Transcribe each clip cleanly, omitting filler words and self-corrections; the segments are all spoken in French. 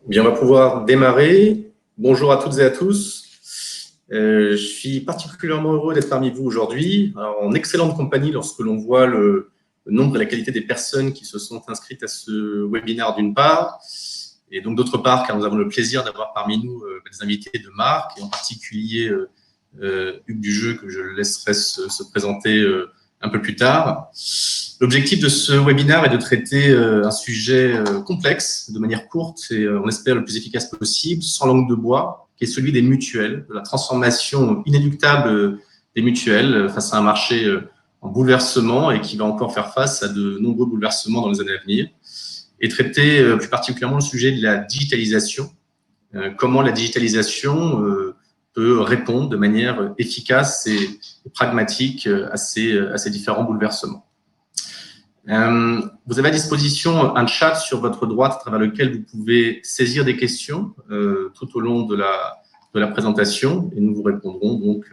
Bien, on va pouvoir démarrer. Bonjour à toutes et à tous. Je suis particulièrement heureux d'être parmi vous aujourd'hui, en excellente compagnie lorsque l'on voit le nombre et la qualité des personnes qui se sont inscrites à ce webinaire d'une part, et donc d'autre part, car nous avons le plaisir d'avoir parmi nous des invités de marque, et en particulier Hugues Dujeu, que je laisserai se présenter un peu plus tard. L'objectif de ce webinaire est de traiter un sujet complexe, de manière courte et on espère le plus efficace possible, sans langue de bois, qui est celui des mutuelles, de la transformation inéluctable des mutuelles face à un marché en bouleversement et qui va encore faire face à de nombreux bouleversements dans les années à venir, et traiter plus particulièrement le sujet de la digitalisation, comment la digitalisation peut répondre de manière efficace et pragmatique à ces différents bouleversements. Vous avez à disposition un chat sur votre droite à travers lequel vous pouvez saisir des questions tout au long de la présentation et nous vous répondrons donc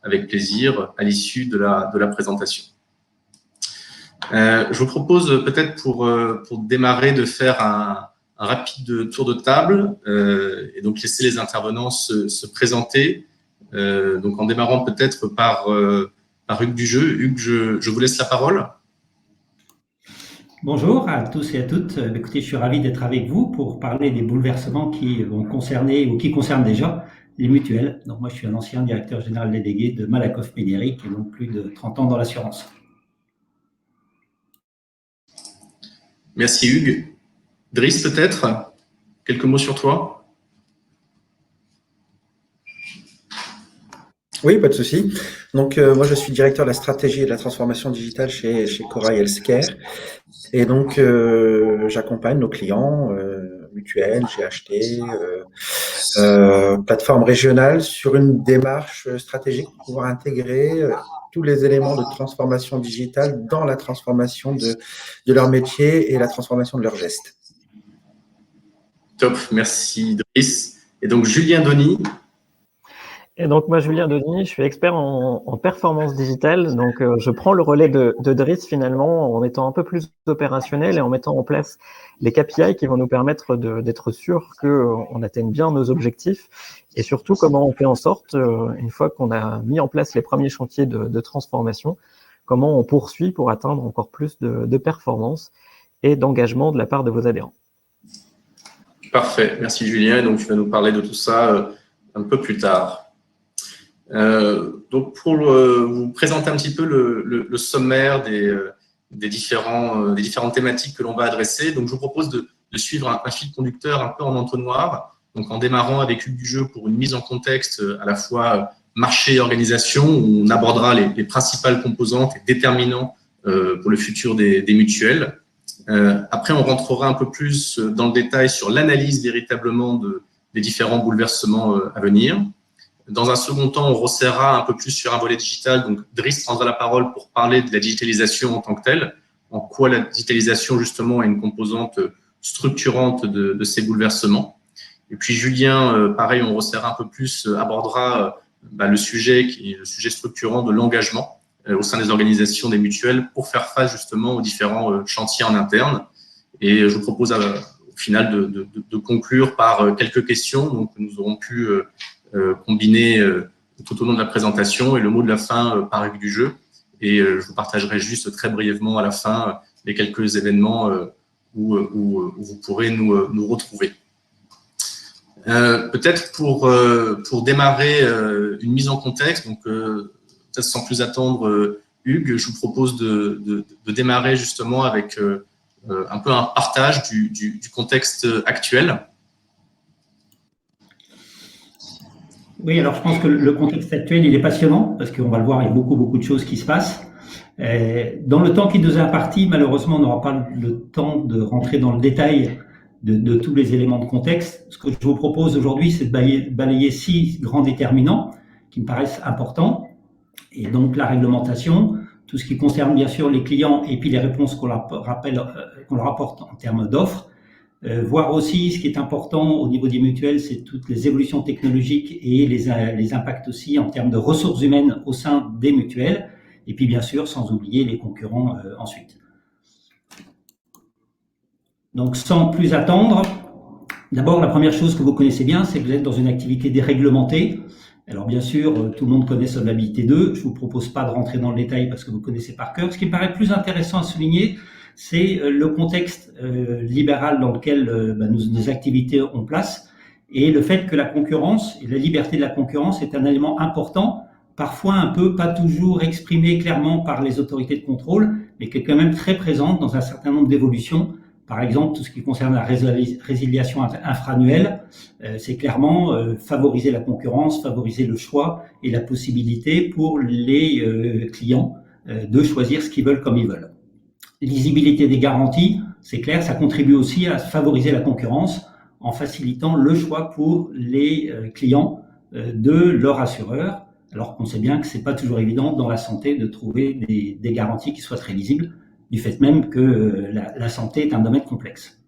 avec plaisir à l'issue de la présentation. Je vous propose peut-être pour démarrer de faire un rapide tour de table et donc laisser les intervenants se présenter. Donc en démarrant peut-être par Hugues Dujeu. Hugues, je vous laisse la parole. Bonjour à tous et à toutes. Écoutez, je suis ravi d'être avec vous pour parler des bouleversements qui vont concerner ou qui concernent déjà les mutuelles. Donc moi, je suis un ancien directeur général délégué de Malakoff Médéric et donc plus de 30 ans dans l'assurance. Merci Hugues. Driss, peut-être quelques mots sur toi? Oui, pas de souci. Donc, moi, je suis directeur de la stratégie et de la transformation digitale chez Corail Healthcare. Et donc, j'accompagne nos clients, mutuelles, GHT, plateformes régionales, sur une démarche stratégique pour pouvoir intégrer tous les éléments de transformation digitale dans la transformation de leur métier et la transformation de leurs gestes. Top, merci Driss. Et donc, Julien Denis. Et donc moi, Julien Denis, je suis expert en performance digitale. Donc je prends le relais de Driss finalement en étant un peu plus opérationnel et en mettant en place les KPI qui vont nous permettre d'être sûr qu'on atteigne bien nos objectifs et surtout comment on fait en sorte, une fois qu'on a mis en place les premiers chantiers de transformation, comment on poursuit pour atteindre encore plus de performance et d'engagement de la part de vos adhérents. Parfait, merci Julien. Donc tu vas nous parler de tout ça un peu plus tard. Donc pour vous présenter un petit peu le sommaire des différentes thématiques que l'on va adresser, donc je vous propose de suivre un fil conducteur un peu en entonnoir, donc en démarrant avec Hugues Dujeu pour une mise en contexte à la fois marché et organisation, où on abordera les principales composantes et déterminants pour le futur des mutuelles. Après, on rentrera un peu plus dans le détail sur l'analyse véritablement des différents bouleversements à venir. Dans un second temps, on resserrera un peu plus sur un volet digital. Donc, Driss prendra la parole pour parler de la digitalisation en tant que telle, en quoi la digitalisation, justement, est une composante structurante de ces bouleversements. Et puis, Julien, pareil, on resserrera un peu plus, abordera le sujet qui est le sujet structurant de l'engagement au sein des organisations des mutuelles pour faire face, justement, aux différents chantiers en interne. Et je vous propose, au final, de conclure par quelques questions donc, que nous aurons pu combiné tout au long de la présentation et le mot de la fin par Hugues Dujeu. Et je vous partagerai juste très brièvement à la fin les quelques événements où vous pourrez nous retrouver. Peut-être pour démarrer une mise en contexte, donc peut-être sans plus attendre Hugues, je vous propose de démarrer justement avec un peu un partage du contexte actuel. Oui, alors je pense que le contexte actuel, il est passionnant parce qu'on va le voir, il y a beaucoup de choses qui se passent. Dans le temps qui nous est imparti, malheureusement, on n'aura pas le temps de rentrer dans le détail de tous les éléments de contexte. Ce que je vous propose aujourd'hui, c'est de balayer 6 grands déterminants qui me paraissent importants. Et donc la réglementation, tout ce qui concerne bien sûr les clients et puis les réponses qu'on leur apporte en termes d'offres. Voir aussi ce qui est important au niveau des mutuelles, c'est toutes les évolutions technologiques et les impacts aussi en termes de ressources humaines au sein des mutuelles. Et puis bien sûr, sans oublier les concurrents ensuite. Donc sans plus attendre, D'abord, la première chose que vous connaissez bien, c'est que vous êtes dans une activité déréglementée. Alors bien sûr, tout le monde connaît Solvabilité 2. Je vous propose pas de rentrer dans le détail parce que vous connaissez par cœur. Ce qui me paraît plus intéressant à souligner, c'est le contexte libéral dans lequel nos activités ont place et le fait que la concurrence et la liberté de la concurrence est un élément important, parfois un peu pas toujours exprimé clairement par les autorités de contrôle, mais qui est quand même très présente dans un certain nombre d'évolutions. Par exemple, tout ce qui concerne la résiliation infra-annuelle, c'est clairement favoriser la concurrence, favoriser le choix et la possibilité pour les clients de choisir ce qu'ils veulent comme ils veulent. Lisibilité des garanties, c'est clair, ça contribue aussi à favoriser la concurrence en facilitant le choix pour les clients de leur assureur, alors qu'on sait bien que c'est pas toujours évident dans la santé de trouver des garanties qui soient très lisibles, du fait même que la santé est un domaine complexe.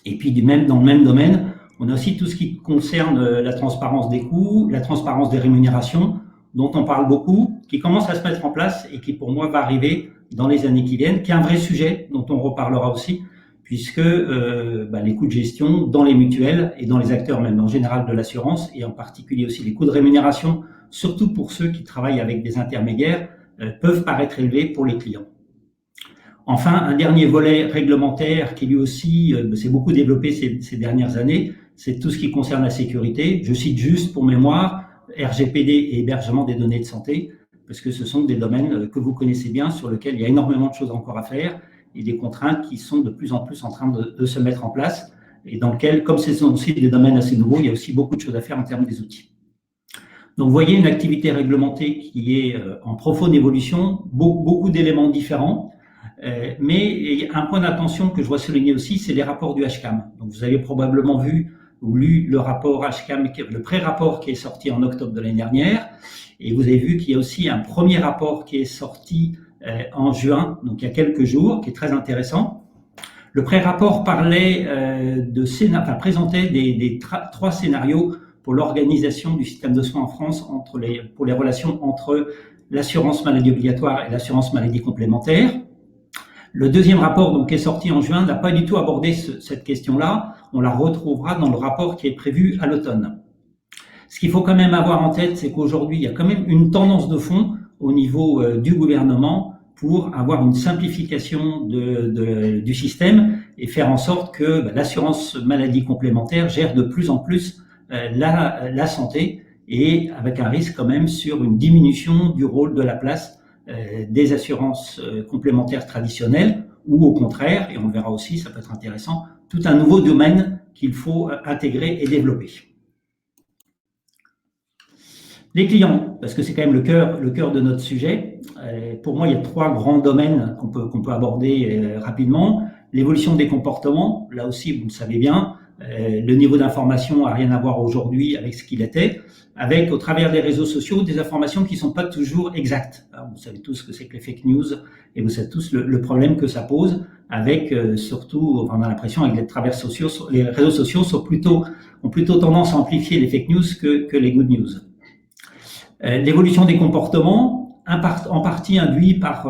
Et puis dans le même domaine, on a aussi tout ce qui concerne la transparence des coûts, la transparence des rémunérations, dont on parle beaucoup, qui commence à se mettre en place et qui pour moi va arriver dans les années qui viennent, qui est un vrai sujet dont on reparlera aussi, puisque les coûts de gestion dans les mutuelles et dans les acteurs même en général de l'assurance, et en particulier aussi les coûts de rémunération, surtout pour ceux qui travaillent avec des intermédiaires, peuvent paraître élevés pour les clients. Enfin, un dernier volet réglementaire qui lui aussi s'est beaucoup développé ces dernières années, c'est tout ce qui concerne la sécurité. Je cite juste pour mémoire RGPD et hébergement des données de santé, parce que ce sont des domaines que vous connaissez bien, sur lesquels il y a énormément de choses encore à faire et des contraintes qui sont de plus en plus en train de se mettre en place et dans lesquels, comme ce sont aussi des domaines assez nouveaux, il y a aussi beaucoup de choses à faire en termes des outils. Donc, vous voyez une activité réglementée qui est en profonde évolution, beaucoup d'éléments différents. Mais un point d'attention que je dois souligner aussi, c'est les rapports du HCAM. Donc, vous avez probablement vu ou lu le rapport HCAM, le pré-rapport qui est sorti en octobre de l'année dernière, et vous avez vu qu'il y a aussi un premier rapport qui est sorti en juin, donc il y a quelques jours, qui est très intéressant. Le pré-rapport parlait présentait trois scénarios pour l'organisation du système de soins en France pour les relations entre l'assurance maladie obligatoire et l'assurance maladie complémentaire. Le deuxième rapport, donc, qui est sorti en juin, n'a pas du tout abordé cette question-là. On la retrouvera dans le rapport qui est prévu à l'automne. Ce qu'il faut quand même avoir en tête, c'est qu'aujourd'hui, il y a quand même une tendance de fond au niveau du gouvernement pour avoir une simplification du système et faire en sorte que l'assurance maladie complémentaire gère de plus en plus la santé, et avec un risque quand même sur une diminution du rôle de la place des assurances complémentaires traditionnelles, ou au contraire, et on le verra aussi, ça peut être intéressant, tout un nouveau domaine qu'il faut intégrer et développer. Les clients, parce que c'est quand même le cœur de notre sujet. Pour moi, il y a trois grands domaines qu'on peut aborder rapidement. L'évolution des comportements, là aussi, vous le savez bien, le niveau d'information n'a rien à voir aujourd'hui avec ce qu'il était, avec, au travers des réseaux sociaux, des informations qui ne sont pas toujours exactes. Alors, vous savez tous ce que c'est que les fake news, et vous savez tous le problème que ça pose, avec surtout, on a l'impression, avec les réseaux sociaux ont plutôt tendance à amplifier les fake news que les good news. L'évolution des comportements, en partie induit par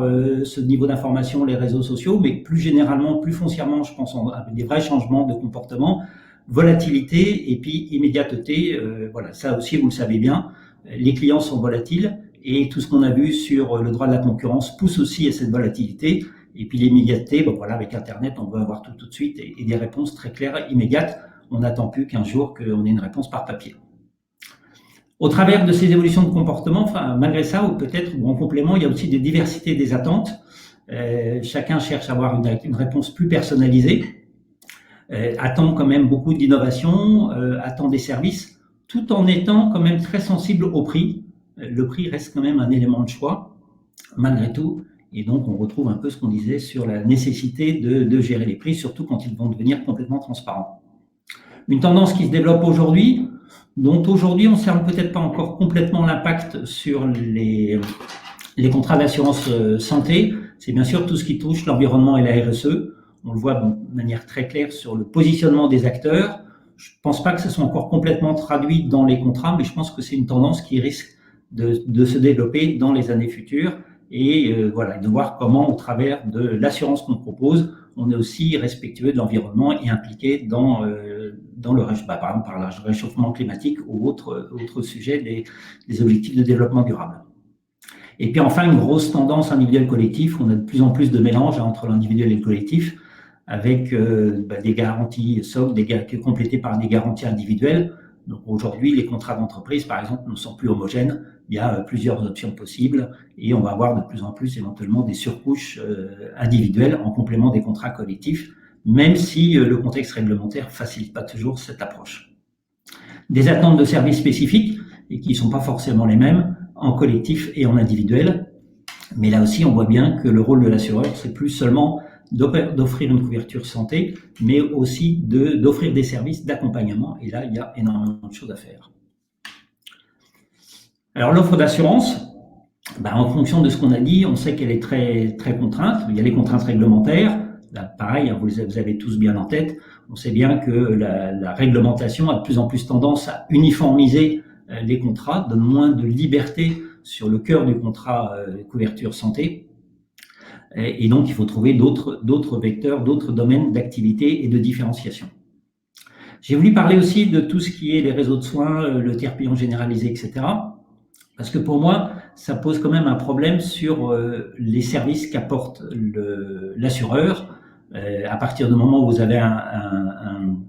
ce niveau d'information, les réseaux sociaux, mais plus généralement, plus foncièrement, je pense, des vrais changements de comportement, volatilité et puis immédiateté. Voilà, ça aussi, vous le savez bien, les clients sont volatiles et tout ce qu'on a vu sur le droit de la concurrence pousse aussi à cette volatilité. Et puis l'immédiateté, voilà, avec Internet, on veut avoir tout de suite et des réponses très claires, immédiates. On n'attend plus qu'un jour qu'on ait une réponse par papier. Au travers de ces évolutions de comportement, malgré ça, ou peut-être en complément, il y a aussi des diversités des attentes. Chacun cherche à avoir une réponse plus personnalisée, attend quand même beaucoup d'innovation, attend des services, tout en étant quand même très sensible au prix. Le prix reste quand même un élément de choix, malgré tout. Et donc, on retrouve un peu ce qu'on disait sur la nécessité de gérer les prix, surtout quand ils vont devenir complètement transparents. Une tendance qui se développe aujourd'hui, dont aujourd'hui on ne cerne peut-être pas encore complètement l'impact sur les contrats d'assurance santé, c'est bien sûr tout ce qui touche l'environnement et la RSE. On le voit de manière très claire sur le positionnement des acteurs. Je ne pense pas que ce soit encore complètement traduit dans les contrats, mais je pense que c'est une tendance qui risque de se développer dans les années futures, et voilà, de voir comment, au travers de l'assurance qu'on propose, on est aussi respectueux de l'environnement et impliqué dans le par exemple par le réchauffement climatique ou autres sujets des objectifs de développement durable. Et puis enfin, une grosse tendance individuel-collectif. On a de plus en plus de mélange entre l'individuel et le collectif, avec des garanties SOC, complétées par des garanties individuelles. Donc aujourd'hui, les contrats d'entreprise, par exemple, ne sont plus homogènes. Il y a plusieurs options possibles et on va avoir de plus en plus éventuellement des surcouches individuelles en complément des contrats collectifs, même si le contexte réglementaire ne facilite pas toujours cette approche. Des attentes de services spécifiques et qui ne sont pas forcément les mêmes en collectif et en individuel. Mais là aussi, on voit bien que le rôle de l'assureur, c'est plus seulement d'offrir une couverture santé, mais aussi d'offrir des services d'accompagnement. Et là, il y a énormément de choses à faire. Alors, l'offre d'assurance, en fonction de ce qu'on a dit, on sait qu'elle est très, très contrainte. Il y a les contraintes réglementaires. Là, pareil, vous avez tous bien en tête. On sait bien que la réglementation a de plus en plus tendance à uniformiser les contrats, donne moins de liberté sur le cœur du contrat couverture santé. Et donc, il faut trouver d'autres vecteurs, d'autres domaines d'activité et de différenciation. J'ai voulu parler aussi de tout ce qui est les réseaux de soins, le tiers payant généralisé, etc. Parce que pour moi, ça pose quand même un problème sur les services qu'apporte l'assureur. À partir du moment où vous avez un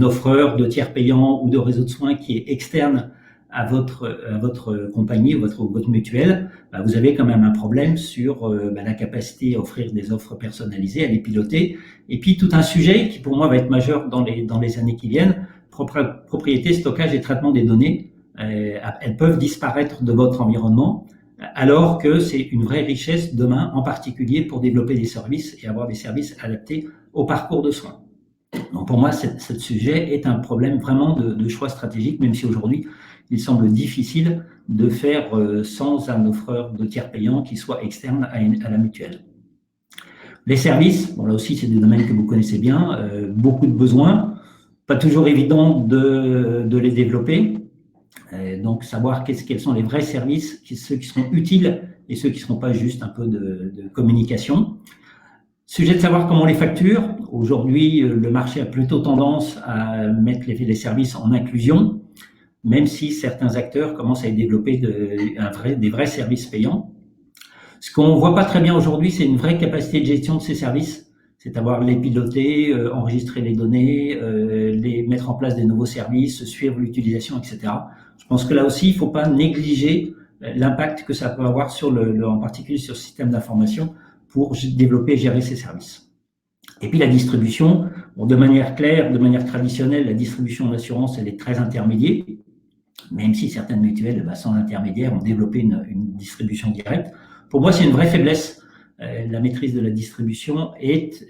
offreur de tiers payant ou de réseau de soins qui est externe à votre compagnie, votre mutuelle, vous avez quand même un problème sur la capacité à offrir des offres personnalisées, à les piloter. Et puis tout un sujet qui pour moi va être majeur dans les années qui viennent, propriété, stockage et traitement des données. Elles peuvent disparaître de votre environnement, alors que c'est une vraie richesse demain, en particulier pour développer des services et avoir des services adaptés au parcours de soins. Donc pour moi, ce sujet est un problème vraiment de choix stratégique, même si aujourd'hui, il semble difficile de faire sans un offreur de tiers payant qui soit externe à la mutuelle. Les services, là aussi, c'est des domaines que vous connaissez bien, beaucoup de besoins, pas toujours évident de les développer. Donc, savoir quels sont les vrais services, ceux qui seront utiles et ceux qui ne seront pas juste un peu de communication. Sujet de savoir comment on les facture. Aujourd'hui, le marché a plutôt tendance à mettre les services en inclusion, même si certains acteurs commencent à développer des vrais services payants. Ce qu'on ne voit pas très bien aujourd'hui, c'est une vraie capacité de gestion de ces services, c'est à les piloter, enregistrer les données, mettre en place des nouveaux services, suivre l'utilisation, etc. Je pense que là aussi, il ne faut pas négliger l'impact que ça peut avoir en particulier sur le système d'information pour développer et gérer ces services. Et puis la distribution, de manière claire, de manière traditionnelle, la distribution d'assurance, elle est très intermédiaire, même si certaines mutuelles, sans intermédiaire, ont développé une distribution directe. Pour moi, c'est une vraie faiblesse. La maîtrise de la distribution est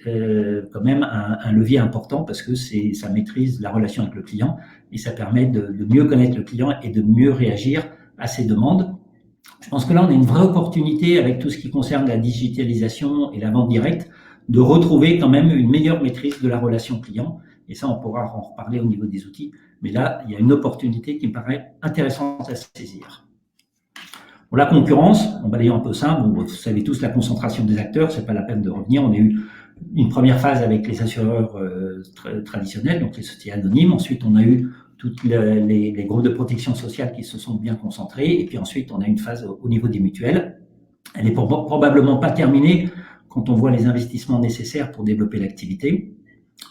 quand même un levier important parce que ça maîtrise la relation avec le client et ça permet de mieux connaître le client et de mieux réagir à ses demandes. Je pense que là, on a une vraie opportunité avec tout ce qui concerne la digitalisation et la vente directe de retrouver quand même une meilleure maîtrise de la relation client. Et ça, on pourra en reparler au niveau des outils. Mais là, il y a une opportunité qui me paraît intéressante à saisir. Pour la concurrence, on va d'ailleurs un peu simple. Vous savez tous la concentration des acteurs, c'est pas la peine de revenir. On a eu une première phase avec les assureurs traditionnels, donc les sociétés anonymes. Ensuite, on a eu toutes les groupes de protection sociale qui se sont bien concentrés. Et puis ensuite, on a une phase au niveau des mutuelles. Elle n'est probablement pas terminée quand on voit les investissements nécessaires pour développer l'activité.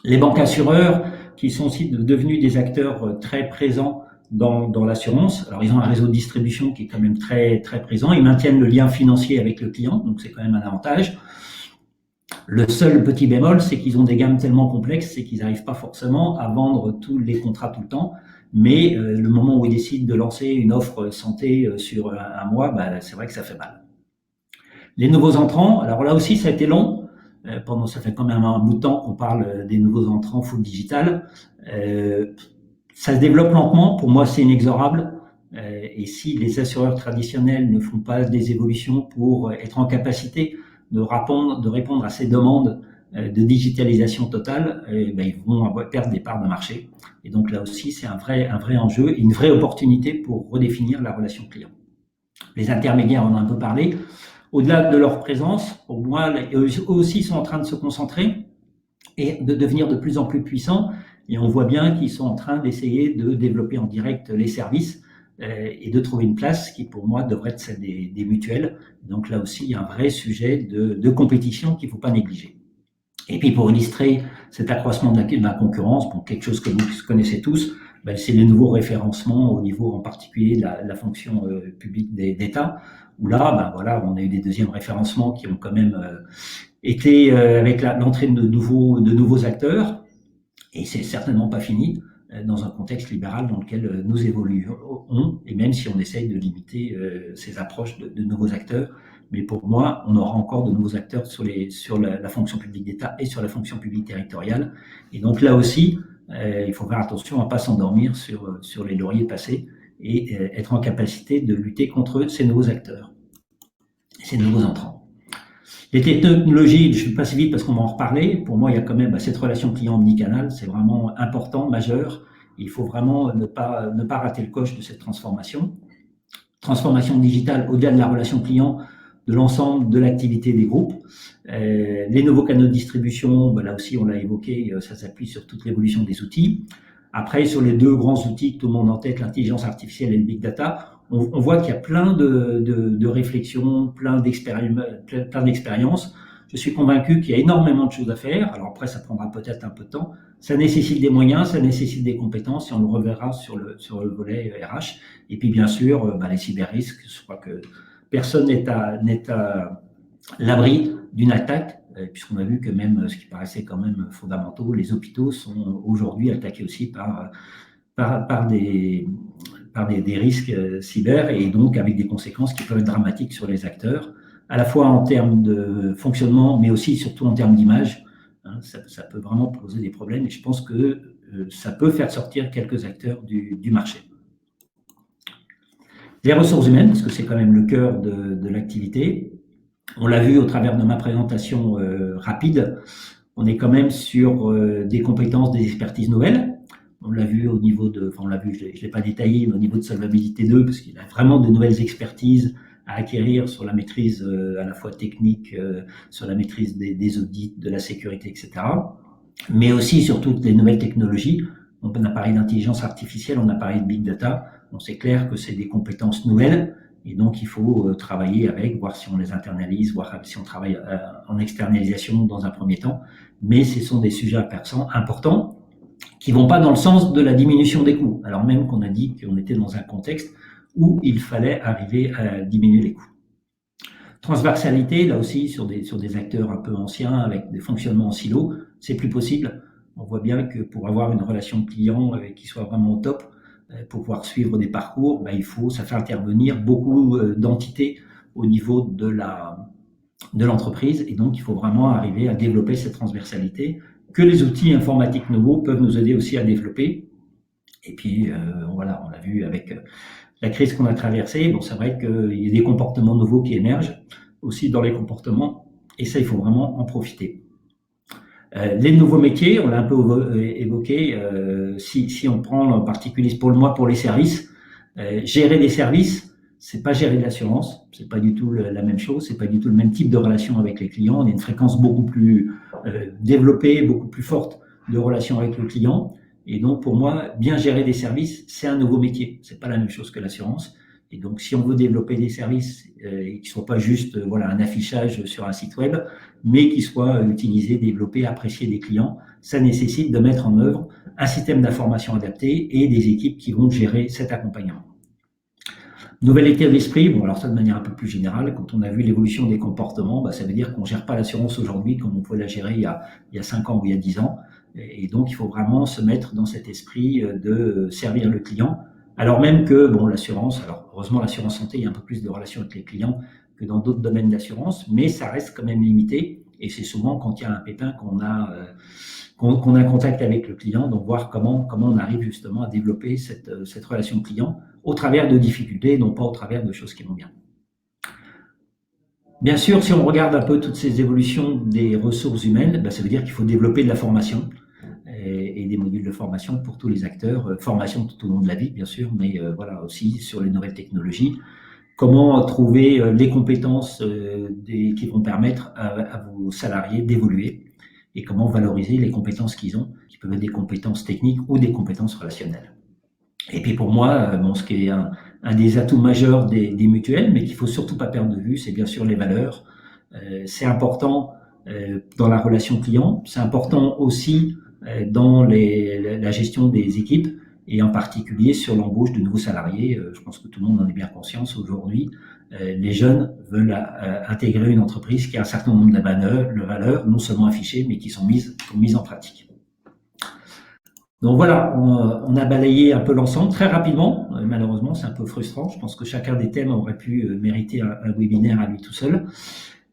Les banques assureurs, qui sont aussi devenus des acteurs très présents dans l'assurance. Alors, ils ont un réseau de distribution qui est quand même très, très présent. Ils maintiennent le lien financier avec le client, donc c'est quand même un avantage. Le seul petit bémol, c'est qu'ils ont des gammes tellement complexes, c'est qu'ils n'arrivent pas forcément à vendre tous les contrats tout le temps. Mais le moment où ils décident de lancer une offre santé sur un mois, c'est vrai que ça fait mal. Les nouveaux entrants, alors là aussi, ça a été long. Ça fait quand même un bout de temps qu'on parle des nouveaux entrants full digital. Ça se développe lentement. Pour moi, c'est inexorable. Et si les assureurs traditionnels ne font pas des évolutions pour être en capacité de répondre à ces demandes de digitalisation totale, ils vont perdre des parts de marché. Et donc là aussi, c'est un vrai enjeu et une vraie opportunité pour redéfinir la relation client. Les intermédiaires, on en a un peu parlé. au-delà de leur présence, pour moi, eux aussi sont en train de se concentrer et de devenir de plus en plus puissants. Et on voit bien qu'ils sont en train d'essayer de développer en direct les services et de trouver une place qui, pour moi, devrait être celle des mutuelles. Donc là aussi, il y a un vrai sujet de compétition qu'il ne faut pas négliger. Et puis, pour illustrer cet accroissement de la concurrence, bon, quelque chose que vous connaissez tous, ben, c'est les nouveaux référencements au niveau en particulier de la fonction publique d'État, où là, ben, voilà, on a eu des deuxièmes référencements qui ont quand même été avec l'entrée de nouveaux acteurs, et c'est certainement pas fini dans un contexte libéral dans lequel nous évoluons, et même si on essaye de limiter ces approches de nouveaux acteurs. Mais pour moi, on aura encore de nouveaux acteurs sur la fonction publique d'État et sur la fonction publique territoriale. Et donc là aussi, il faut faire attention à ne pas s'endormir sur les lauriers passés et être en capacité de lutter contre ces nouveaux acteurs, ces nouveaux entrants. Les technologies, je ne vais pas si vite parce qu'on va en reparler. Pour moi, il y a quand même cette relation client omnicanal, c'est vraiment important, majeur. Il faut vraiment ne pas rater le coche de cette transformation. Transformation digitale au-delà de la relation client, de l'ensemble de l'activité des groupes. Les nouveaux canaux de distribution, ben là aussi on l'a évoqué, ça s'appuie sur toute l'évolution des outils. Après, sur les deux grands outils que tout le monde a en tête, l'intelligence artificielle et le big data, on voit qu'il y a plein de réflexions, plein d'expériences. Je suis convaincu qu'il y a énormément de choses à faire. Alors après, ça prendra peut-être un peu de temps. Ça nécessite des moyens, ça nécessite des compétences, et on le reverra sur le volet RH. Et puis bien sûr, les cyber-risques, je crois que personne n'est à l'abri d'une attaque, puisqu'on a vu que même ce qui paraissait quand même fondamentaux, les hôpitaux sont aujourd'hui attaqués aussi par des risques cyber, et donc avec des conséquences qui peuvent être dramatiques sur les acteurs, à la fois en termes de fonctionnement, mais aussi surtout en termes d'image. Ça peut vraiment poser des problèmes, et je pense que ça peut faire sortir quelques acteurs du marché. Les ressources humaines, parce que c'est quand même le cœur de l'activité. On l'a vu au travers de ma présentation rapide, on est quand même sur des compétences, des expertises nouvelles. On l'a vu au niveau on l'a vu, je ne l'ai pas détaillé, mais au niveau de Solvabilité 2, parce qu'il y a vraiment de nouvelles expertises à acquérir sur la maîtrise à la fois technique, sur la maîtrise des audits, de la sécurité, etc. Mais aussi sur toutes les nouvelles technologies. On a parlé d'intelligence artificielle, on a parlé de big data. Bon, c'est clair que c'est des compétences nouvelles, et donc il faut travailler avec, voir si on les internalise, voir si on travaille en externalisation dans un premier temps. Mais ce sont des sujets importants qui vont pas dans le sens de la diminution des coûts, alors même qu'on a dit qu'on était dans un contexte où il fallait arriver à diminuer les coûts. Transversalité, là aussi, sur des acteurs un peu anciens, avec des fonctionnements en silo, c'est plus possible. On voit bien que pour avoir une relation client qui soit vraiment au top, pour pouvoir suivre des parcours, ça fait intervenir beaucoup d'entités au niveau de l'entreprise, et donc il faut vraiment arriver à développer cette transversalité que les outils informatiques nouveaux peuvent nous aider aussi à développer. Et puis voilà, on l'a vu avec la crise qu'on a traversée. Bon, c'est vrai qu'il y a des comportements nouveaux qui émergent aussi dans les comportements, et ça, il faut vraiment en profiter. Les nouveaux métiers, on l'a un peu évoqué, si on prend en particulier pour les services, gérer des services, c'est pas gérer de l'assurance, c'est pas du tout la même chose, c'est pas du tout le même type de relation avec les clients. On a une fréquence beaucoup plus développée, beaucoup plus forte de relation avec le client, et donc pour moi, bien gérer des services, c'est un nouveau métier, c'est pas la même chose que l'assurance. Et donc, si on veut développer des services qui ne soient pas juste un affichage sur un site web, mais qui soient utilisés, développés, appréciés des clients, ça nécessite de mettre en œuvre un système d'information adapté et des équipes qui vont gérer cet accompagnement. Nouvelle état d'esprit, bon alors ça de manière un peu plus générale, quand on a vu l'évolution des comportements, ça veut dire qu'on ne gère pas l'assurance aujourd'hui comme on pouvait la gérer il y a 5 ans ou il y a 10 ans. Et donc, il faut vraiment se mettre dans cet esprit de servir le client. Alors même que, l'assurance, alors heureusement l'assurance santé, il y a un peu plus de relations avec les clients que dans d'autres domaines d'assurance, mais ça reste quand même limité, et c'est souvent quand il y a un pépin qu'on a contact avec le client, donc voir comment on arrive justement à développer cette relation client au travers de difficultés, non pas au travers de choses qui vont bien. Bien sûr, si on regarde un peu toutes ces évolutions des ressources humaines, ça veut dire qu'il faut développer de la formation et des modules de formation pour tous les acteurs, formation tout au long de la vie bien sûr, mais voilà aussi sur les nouvelles technologies, comment trouver les compétences qui vont permettre à vos salariés d'évoluer et comment valoriser les compétences qu'ils ont, qui peuvent être des compétences techniques ou des compétences relationnelles. Et puis pour moi, ce qui est un des atouts majeurs des mutuelles, mais qu'il faut surtout pas perdre de vue, c'est bien sûr les valeurs. C'est important dans la relation client, c'est important aussi dans la gestion des équipes et en particulier sur l'embauche de nouveaux salariés. Je pense que tout le monde en est bien conscient aujourd'hui. Les jeunes veulent intégrer une entreprise qui a un certain nombre de valeurs, non seulement affichées, mais qui sont mises en pratique. Donc voilà, on a balayé un peu l'ensemble très rapidement. Malheureusement, c'est un peu frustrant. Je pense que chacun des thèmes aurait pu mériter un webinaire à lui tout seul.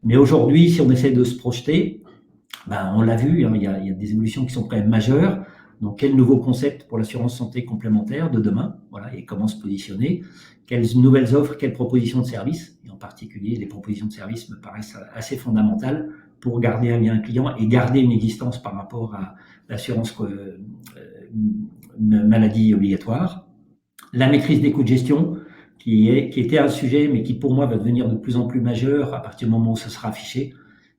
Mais aujourd'hui, si on essaie de se projeter, on l'a vu, il y a des évolutions qui sont quand même majeures. Donc, quel nouveau concept pour l'assurance santé complémentaire de demain, voilà, et comment se positionner, quelles nouvelles offres, quelles propositions de services, et en particulier, les propositions de services me paraissent assez fondamentales pour garder un lien client et garder une existence par rapport à l'assurance maladie obligatoire. La maîtrise des coûts de gestion, qui était un sujet, mais qui pour moi va devenir de plus en plus majeur à partir du moment où ce sera affiché.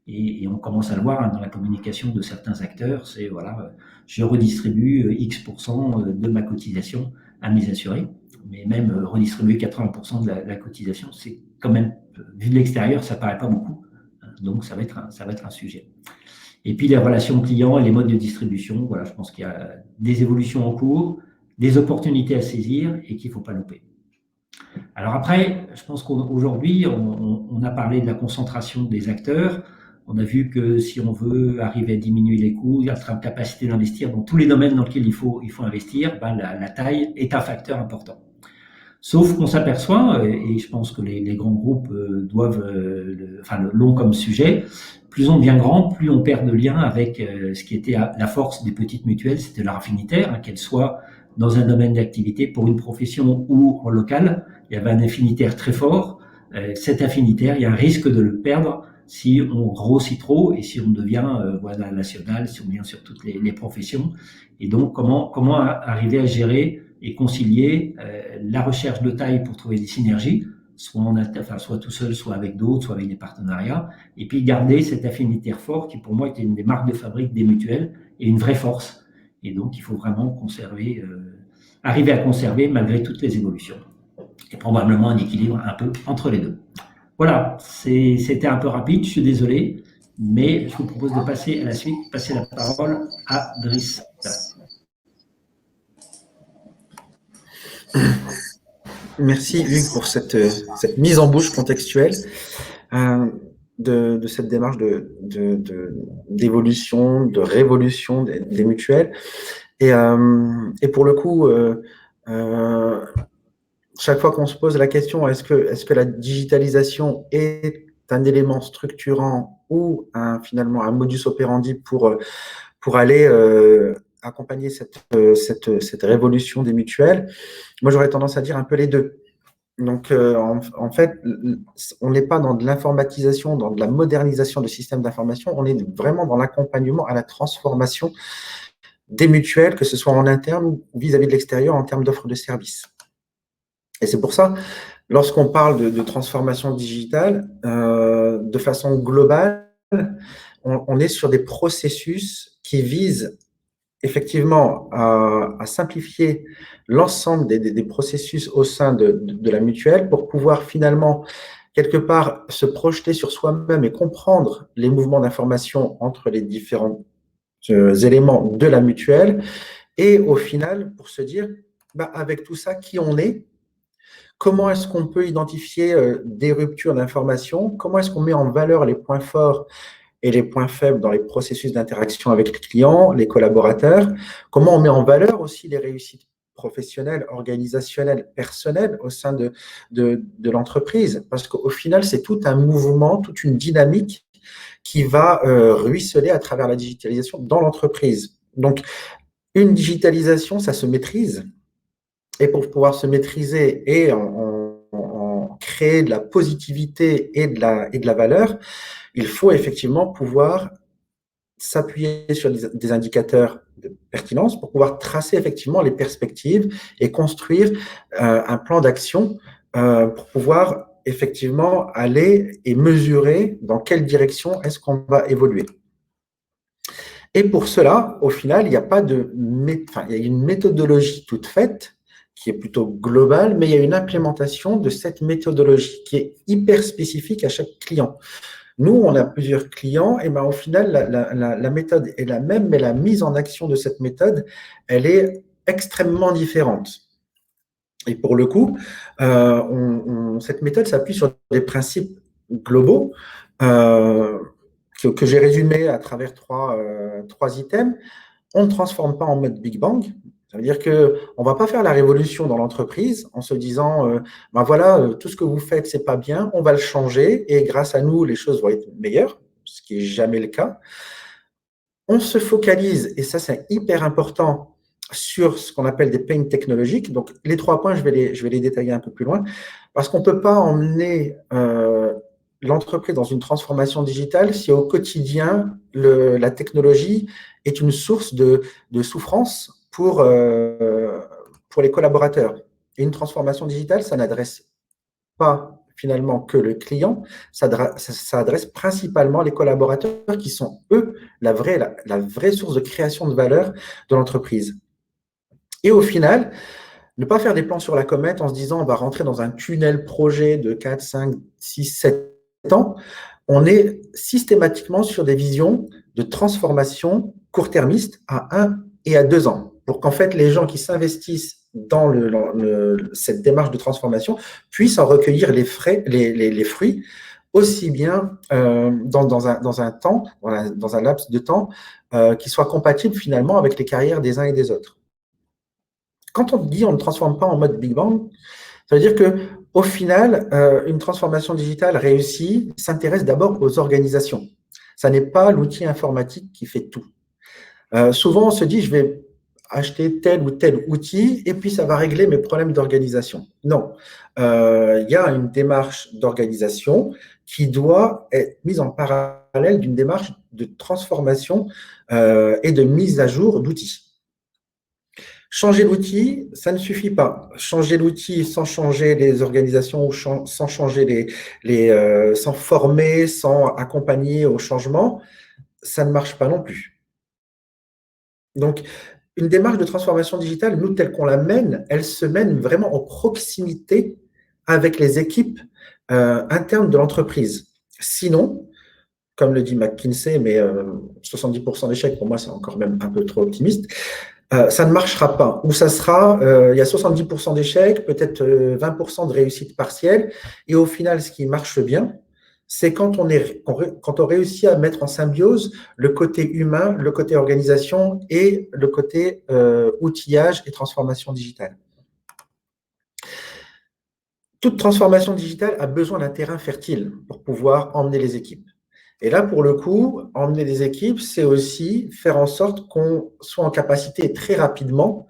Et on commence à le voir dans la communication de certains acteurs, c'est voilà, je redistribue X% de ma cotisation à mes assurés, mais même redistribuer 80% de la cotisation, c'est quand même, vu de l'extérieur, ça paraît pas beaucoup, donc ça va être un sujet. Et puis les relations clients et les modes de distribution, voilà, je pense qu'il y a des évolutions en cours, des opportunités à saisir et qu'il ne faut pas louper. Alors après, je pense qu'aujourd'hui, on a parlé de la concentration des acteurs. On a vu que si on veut arriver à diminuer les coûts, être en capacité d'investir dans tous les domaines dans lesquels il faut investir, la taille est un facteur important. Sauf qu'on s'aperçoit, et je pense que les grands groupes l'ont comme sujet, plus on devient grand, plus on perd de lien avec ce qui était la force des petites mutuelles, c'était leur affinitaire, qu'elles soient dans un domaine d'activité pour une profession ou en local. Il y avait un affinitaire très fort. Cet affinitaire, il y a un risque de le perdre si on grossit trop et si on devient national, si on devient sur toutes les professions. Et donc, comment arriver à gérer et concilier la recherche de taille pour trouver des synergies, soit tout seul, soit avec d'autres, soit avec des partenariats, et puis garder cet affinitaire fort qui pour moi était une des marques de fabrique des mutuelles et une vraie force. Et donc, il faut vraiment arriver à conserver malgré toutes les évolutions. Et probablement un équilibre un peu entre les deux. Voilà, c'était un peu rapide, je suis désolé, mais je vous propose de passer à la suite, passer la parole à Driss. Merci Hugues pour cette mise en bouche contextuelle de cette démarche d'évolution, de révolution des mutuelles. Et pour le coup, chaque fois qu'on se pose la question, est-ce que la digitalisation est un élément structurant ou finalement un modus operandi pour aller accompagner cette révolution des mutuelles? Moi, j'aurais tendance à dire un peu les deux. Donc, en fait, on n'est pas dans de l'informatisation, dans de la modernisation de systèmes d'information, on est vraiment dans l'accompagnement à la transformation des mutuelles, que ce soit en interne ou vis-à-vis de l'extérieur en termes d'offres de services. Et c'est pour ça, lorsqu'on parle de transformation digitale, de façon globale, on est sur des processus qui visent effectivement à simplifier l'ensemble des processus au sein de la mutuelle pour pouvoir finalement, quelque part, se projeter sur soi-même et comprendre les mouvements d'information entre les différents éléments de la mutuelle. Et au final, pour se dire, avec tout ça, qui on est, comment est-ce qu'on peut identifier des ruptures d'information, comment est-ce qu'on met en valeur les points forts et les points faibles dans les processus d'interaction avec les clients, les collaborateurs, comment on met en valeur aussi les réussites professionnelles, organisationnelles, personnelles au sein de l'entreprise. Parce qu'au final, c'est tout un mouvement, toute une dynamique qui va ruisseler à travers la digitalisation dans l'entreprise. Donc, une digitalisation, ça se maîtrise. Et pour pouvoir se maîtriser et en créer de la positivité et de la valeur, il faut effectivement pouvoir s'appuyer sur des indicateurs de pertinence pour pouvoir tracer effectivement les perspectives et construire un plan d'action pour pouvoir effectivement aller et mesurer dans quelle direction est-ce qu'on va évoluer. Et pour cela, au final, il n'y a pas il y a une méthodologie toute faite qui est plutôt globale, mais il y a une implémentation de cette méthodologie qui est hyper spécifique à chaque client. Nous, on a plusieurs clients, et ben au final, la méthode est la même, mais la mise en action de cette méthode, elle est extrêmement différente. Et pour le coup, cette méthode s'appuie sur des principes globaux que j'ai résumés à travers trois items. On ne transforme pas en mode Big Bang. Ça veut dire qu'on ne va pas faire la révolution dans l'entreprise en se disant ben voilà, tout ce que vous faites, ce n'est pas bien, on va le changer et grâce à nous, les choses vont être meilleures, ce qui n'est jamais le cas. On se focalise, et ça c'est hyper important, sur ce qu'on appelle des pains technologiques. Donc, les 3 points, je vais les détailler un peu plus loin, parce qu'on ne peut pas emmener l'entreprise dans une transformation digitale si au quotidien, la technologie est une source de souffrance pour les collaborateurs. Et une transformation digitale, ça n'adresse pas finalement que le client, ça adresse principalement les collaborateurs qui sont, eux, la vraie source de création de valeur de l'entreprise. Et au final, ne pas faire des plans sur la comète en se disant on va rentrer dans un tunnel projet de 4, 5, 6, 7 ans. On est systématiquement sur des visions de transformation court-termiste à 1 et à 2 ans, pour qu'en fait les gens qui s'investissent dans cette démarche de transformation puissent en recueillir les fruits aussi bien dans un laps de temps qui soit compatible finalement avec les carrières des uns et des autres. Quand on dit on ne transforme pas en mode Big Bang, ça veut dire qu'au final, une transformation digitale réussie s'intéresse d'abord aux organisations. Ça n'est pas l'outil informatique qui fait tout. Souvent, on se dit, je vais acheter tel ou tel outil et puis ça va régler mes problèmes d'organisation. Non, il y a une démarche d'organisation qui doit être mise en parallèle d'une démarche de transformation et de mise à jour d'outils. Changer l'outil, ça ne suffit pas. Changer l'outil sans changer les organisations ou sans changer sans former, sans accompagner au changement, ça ne marche pas non plus. Donc, une démarche de transformation digitale, nous, telle qu'on la mène, elle se mène vraiment en proximité avec les équipes internes de l'entreprise. Sinon, comme le dit McKinsey, mais 70% d'échecs, pour moi, c'est encore même un peu trop optimiste, ça ne marchera pas. Ou ça sera, il y a 70% d'échecs, peut-être 20% de réussite partielle. Et au final, ce qui marche bien, c'est quand on réussit à mettre en symbiose le côté humain, le côté organisation et le côté outillage et transformation digitale. Toute transformation digitale a besoin d'un terrain fertile pour pouvoir emmener les équipes. Et là, pour le coup, emmener des équipes, c'est aussi faire en sorte qu'on soit en capacité très rapidement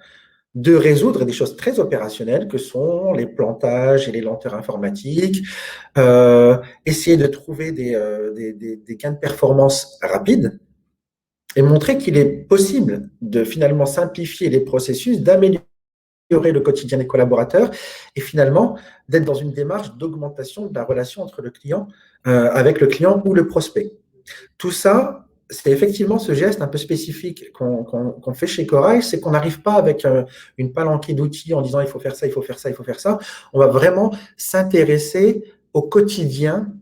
de résoudre des choses très opérationnelles que sont les plantages et les lenteurs informatiques, essayer de trouver des gains de performance rapides et montrer qu'il est possible de finalement simplifier les processus, d'améliorer le quotidien des collaborateurs et finalement d'être dans une démarche d'augmentation de la relation entre le client avec le client ou le prospect. Tout ça, c'est effectivement ce geste un peu spécifique qu'on fait chez Corail, c'est qu'on n'arrive pas avec une palanquée d'outils en disant il faut faire ça, il faut faire ça, il faut faire ça. On va vraiment s'intéresser au quotidien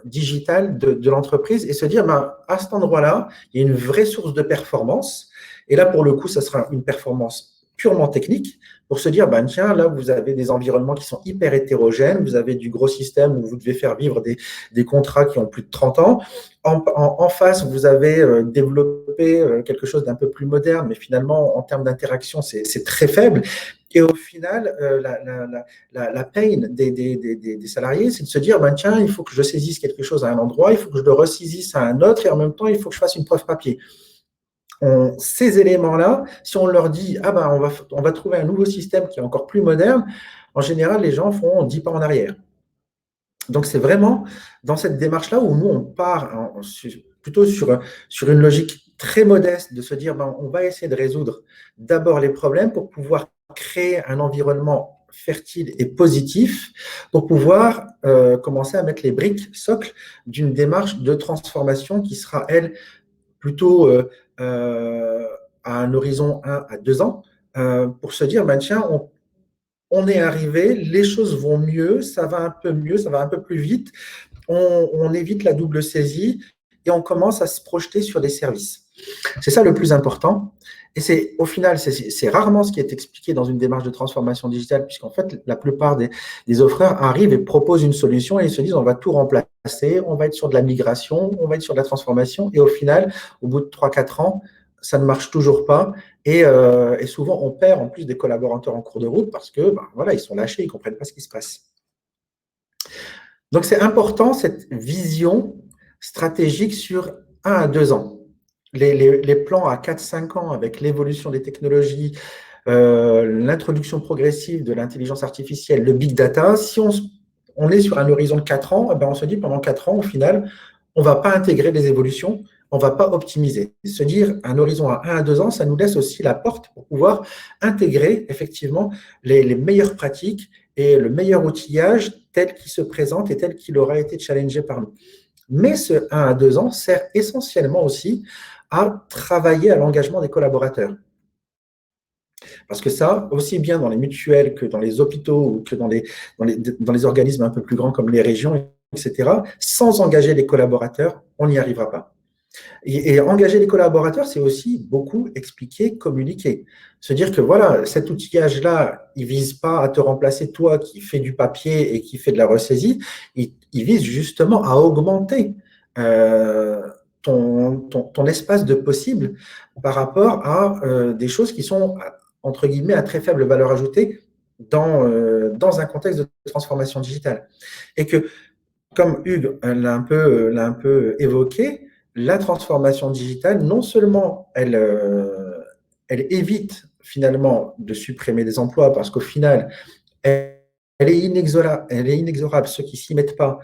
digital de l'entreprise et se dire à cet endroit-là, il y a une vraie source de performance. Et là, pour le coup, ça sera une performance purement technique pour se dire, tiens, là, vous avez des environnements qui sont hyper hétérogènes, vous avez du gros système où vous devez faire vivre des contrats qui ont plus de 30 ans. En face, vous avez développé quelque chose d'un peu plus moderne, mais finalement, en termes d'interaction, c'est très faible. Et au final, la pain des salariés, c'est de se dire, tiens, il faut que je saisisse quelque chose à un endroit, il faut que je le ressaisisse à un autre, et en même temps, il faut que je fasse une preuve papier. Ces éléments-là, si on leur dit on va trouver un nouveau système qui est encore plus moderne, en général, les gens font 10 pas en arrière. Donc, c'est vraiment dans cette démarche-là où nous, on part plutôt sur une logique très modeste de se dire on va essayer de résoudre d'abord les problèmes pour pouvoir créer un environnement fertile et positif pour pouvoir commencer à mettre les briques socles d'une démarche de transformation qui sera, elle, plutôt à un horizon 1 à 2 ans, pour se dire, ben, tiens, on est arrivé, les choses vont mieux, ça va un peu mieux, ça va un peu plus vite, on évite la double saisie et on commence à se projeter sur des services. C'est ça le plus important. Et au final, c'est rarement ce qui est expliqué dans une démarche de transformation digitale, puisqu'en fait, la plupart des offreurs arrivent et proposent une solution et ils se disent on va tout remplacer, on va être sur de la migration, on va être sur de la transformation. Et au final, au bout de 3-4 ans, ça ne marche toujours pas. Et souvent, on perd en plus des collaborateurs en cours de route parce que voilà, ils sont lâchés, ils ne comprennent pas ce qui se passe. Donc, c'est important cette vision stratégique sur 1 à 2 ans. Les plans à 4-5 ans avec l'évolution des technologies, l'introduction progressive de l'intelligence artificielle, le big data, si on est sur un horizon de 4 ans, on se dit pendant 4 ans, au final, on ne va pas intégrer des évolutions, on ne va pas optimiser. Se dire un horizon à 1 à 2 ans, ça nous laisse aussi la porte pour pouvoir intégrer effectivement les meilleures pratiques et le meilleur outillage tel qu'il se présente et tel qu'il aura été challengé par nous. Mais ce 1 à 2 ans sert essentiellement aussi à travailler à l'engagement des collaborateurs. Parce que ça, aussi bien dans les mutuelles que dans les hôpitaux ou que dans les organismes un peu plus grands comme les régions, etc., sans engager les collaborateurs, on n'y arrivera pas. Et engager les collaborateurs, c'est aussi beaucoup expliquer, communiquer. Se dire que voilà, cet outillage-là, il ne vise pas à te remplacer toi qui fais du papier et qui fais de la ressaisie, il vise justement à augmenter ton espace de possible par rapport à des choses qui sont, entre guillemets, à très faible valeur ajoutée dans un contexte de transformation digitale. Et que, comme Hugues l'a un peu évoqué, la transformation digitale, non seulement elle évite finalement de supprimer des emplois parce qu'au final, elle est inexorable. Ceux qui ne s'y mettent pas,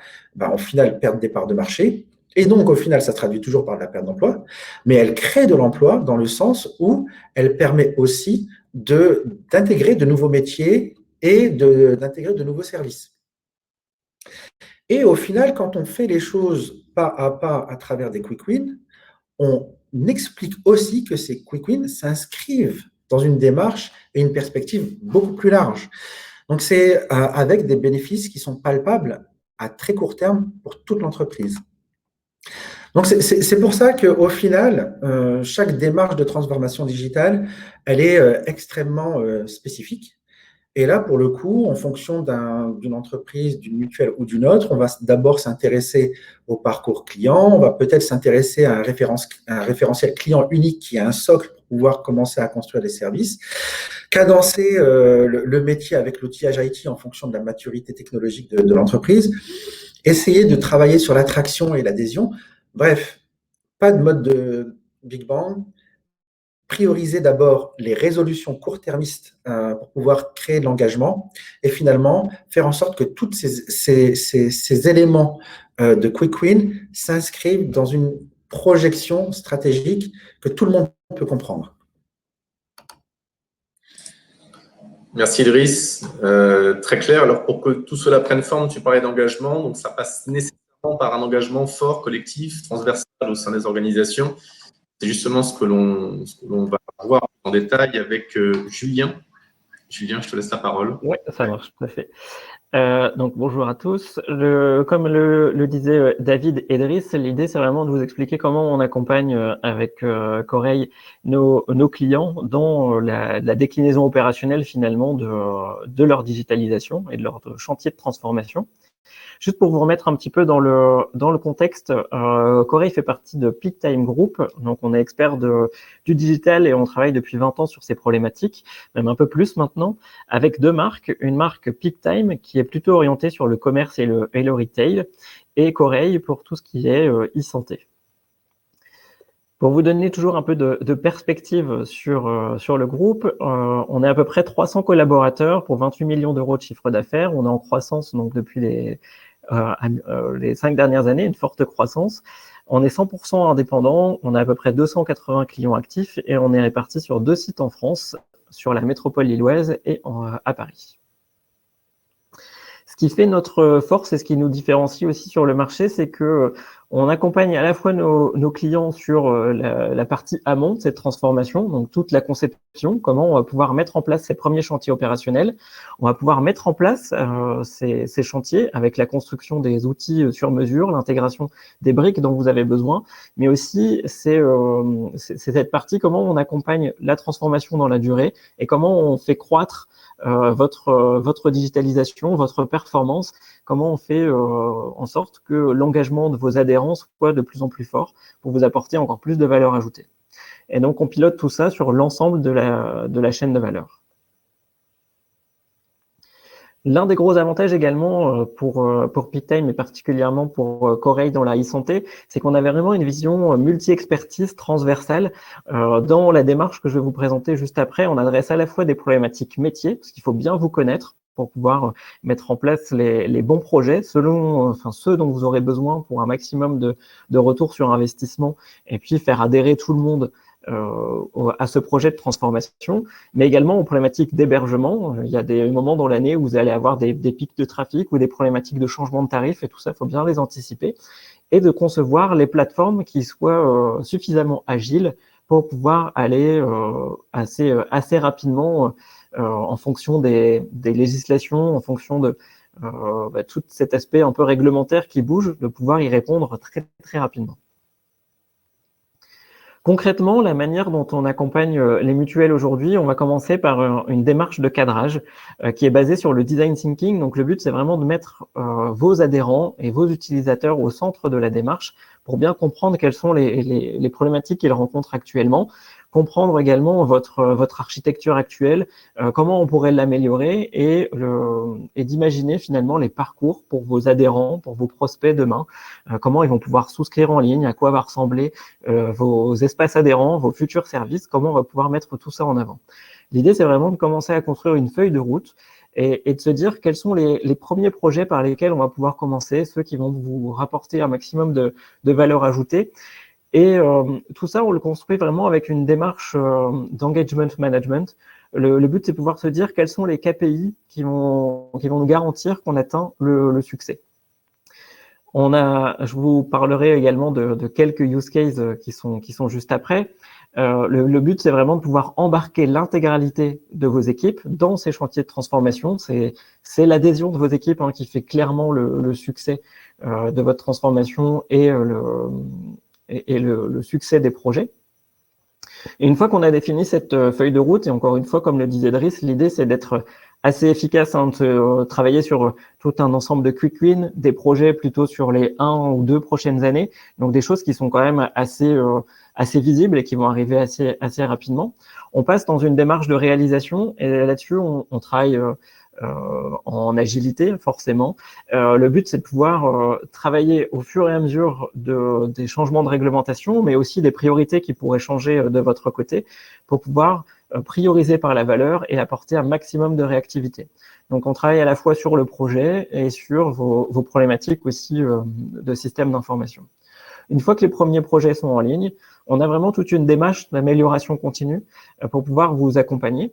au final, perdent des parts de marché. Et donc, au final, ça se traduit toujours par de la perte d'emploi. Mais elle crée de l'emploi dans le sens où elle permet aussi d'intégrer de nouveaux métiers et d'intégrer de nouveaux services. Et au final, quand on fait les choses pas à travers des quick wins, on explique aussi que ces quick wins s'inscrivent dans une démarche et une perspective beaucoup plus large. Donc, c'est avec des bénéfices qui sont palpables à très court terme pour toute l'entreprise. Donc, c'est pour ça qu'au final, chaque démarche de transformation digitale, elle est extrêmement spécifique. Et là, pour le coup, en fonction d'une entreprise, d'une mutuelle ou d'une autre, on va d'abord s'intéresser au parcours client, on va peut-être s'intéresser à un référentiel client unique qui a un socle pour pouvoir commencer à construire des services, cadencer le métier avec l'outillage IT en fonction de la maturité technologique de l'entreprise, essayer de travailler sur l'attraction et l'adhésion. Bref, pas de mode de Big Bang. Prioriser d'abord les résolutions court-termistes pour pouvoir créer de l'engagement et finalement faire en sorte que tous ces éléments de quick win s'inscrivent dans une projection stratégique que tout le monde peut comprendre. Merci Idriss, très clair. Alors pour que tout cela prenne forme, tu parlais d'engagement, donc ça passe nécessairement par un engagement fort, collectif, transversal au sein des organisations. C'est justement ce que l'on va voir en détail avec Julien. Julien, je te laisse la parole. Oui, ça marche, tout à fait. Donc, bonjour à tous. Comme le disait David et Driss, l'idée, c'est vraiment de vous expliquer comment on accompagne avec Coreil nos clients dans la déclinaison opérationnelle, finalement, de leur digitalisation et de leur chantier de transformation. Juste pour vous remettre un petit peu dans le contexte, Coreil fait partie de Peak Time Group, donc on est expert du digital et on travaille depuis 20 ans sur ces problématiques, même un peu plus maintenant, avec deux marques, une marque Peak Time qui est plutôt orientée sur le commerce et le retail, et Coreil pour tout ce qui est e-santé. Pour vous donner toujours un peu de perspective sur le groupe, on est à peu près 300 collaborateurs pour 28 millions d'euros de chiffre d'affaires. On est en croissance donc depuis les 5 dernières années, une forte croissance. On est 100% indépendant, on a à peu près 280 clients actifs et on est répartis sur 2 sites en France, sur la métropole lilloise et à Paris. Ce qui fait notre force et ce qui nous différencie aussi sur le marché, c'est que on accompagne à la fois nos clients sur la partie amont de cette transformation, donc toute la conception, comment on va pouvoir mettre en place ces premiers chantiers opérationnels. On va pouvoir mettre en place ces chantiers avec la construction des outils sur mesure, l'intégration des briques dont vous avez besoin, mais aussi c'est cette partie comment on accompagne la transformation dans la durée et comment on fait croître votre digitalisation, votre performance, comment on fait en sorte que l'engagement de vos adhérents soit de plus en plus fort pour vous apporter encore plus de valeur ajoutée. Et donc, on pilote tout ça sur l'ensemble de la chaîne de valeur. L'un des gros avantages également pour PeakTime et particulièrement pour Corey dans la e-santé, c'est qu'on avait vraiment une vision multi-expertise transversale. Dans la démarche que je vais vous présenter juste après, on adresse à la fois des problématiques métiers, parce qu'il faut bien vous connaître pour pouvoir mettre en place les bons projets selon ceux dont vous aurez besoin pour un maximum de retour sur investissement et puis faire adhérer tout le monde à ce projet de transformation, mais également aux problématiques d'hébergement. Il y a des moments dans l'année où vous allez avoir des pics de trafic ou des problématiques de changement de tarif et tout ça, il faut bien les anticiper et de concevoir les plateformes qui soient suffisamment agiles pour pouvoir aller assez rapidement en fonction des législations, en fonction de tout cet aspect un peu réglementaire qui bouge, de pouvoir y répondre très, très rapidement. Concrètement, la manière dont on accompagne les mutuelles aujourd'hui, on va commencer par une démarche de cadrage qui est basée sur le design thinking. Donc, le but, c'est vraiment de mettre vos adhérents et vos utilisateurs au centre de la démarche pour bien comprendre quelles sont les problématiques qu'ils rencontrent actuellement, comprendre également votre architecture actuelle, comment on pourrait l'améliorer et d'imaginer finalement les parcours pour vos adhérents, pour vos prospects demain, comment ils vont pouvoir souscrire en ligne, à quoi va ressembler vos espaces adhérents, vos futurs services, comment on va pouvoir mettre tout ça en avant. L'idée, c'est vraiment de commencer à construire une feuille de route et de se dire quels sont les premiers projets par lesquels on va pouvoir commencer, ceux qui vont vous rapporter un maximum de valeur ajoutée. Et tout ça, on le construit vraiment avec une démarche d'engagement management. Le but, c'est de pouvoir se dire quels sont les KPI qui vont nous garantir qu'on atteint le succès. Je vous parlerai également de quelques use cases qui sont juste après. Le but, c'est vraiment de pouvoir embarquer l'intégralité de vos équipes dans ces chantiers de transformation. C'est l'adhésion de vos équipes qui fait clairement le succès de votre transformation et le succès des projets. Et une fois qu'on a défini cette feuille de route, et encore une fois, comme le disait Driss, l'idée c'est d'être assez efficace, de travailler sur tout un ensemble de quick wins, des projets plutôt sur les 1 ou 2 prochaines années, donc des choses qui sont quand même assez visibles et qui vont arriver assez rapidement. On passe dans une démarche de réalisation et là-dessus on travaille en agilité, forcément. Le but, c'est de pouvoir travailler au fur et à mesure des changements de réglementation, mais aussi des priorités qui pourraient changer de votre côté pour pouvoir prioriser par la valeur et apporter un maximum de réactivité. Donc, on travaille à la fois sur le projet et sur vos problématiques aussi de système d'information. Une fois que les premiers projets sont en ligne, on a vraiment toute une démarche d'amélioration continue pour pouvoir vous accompagner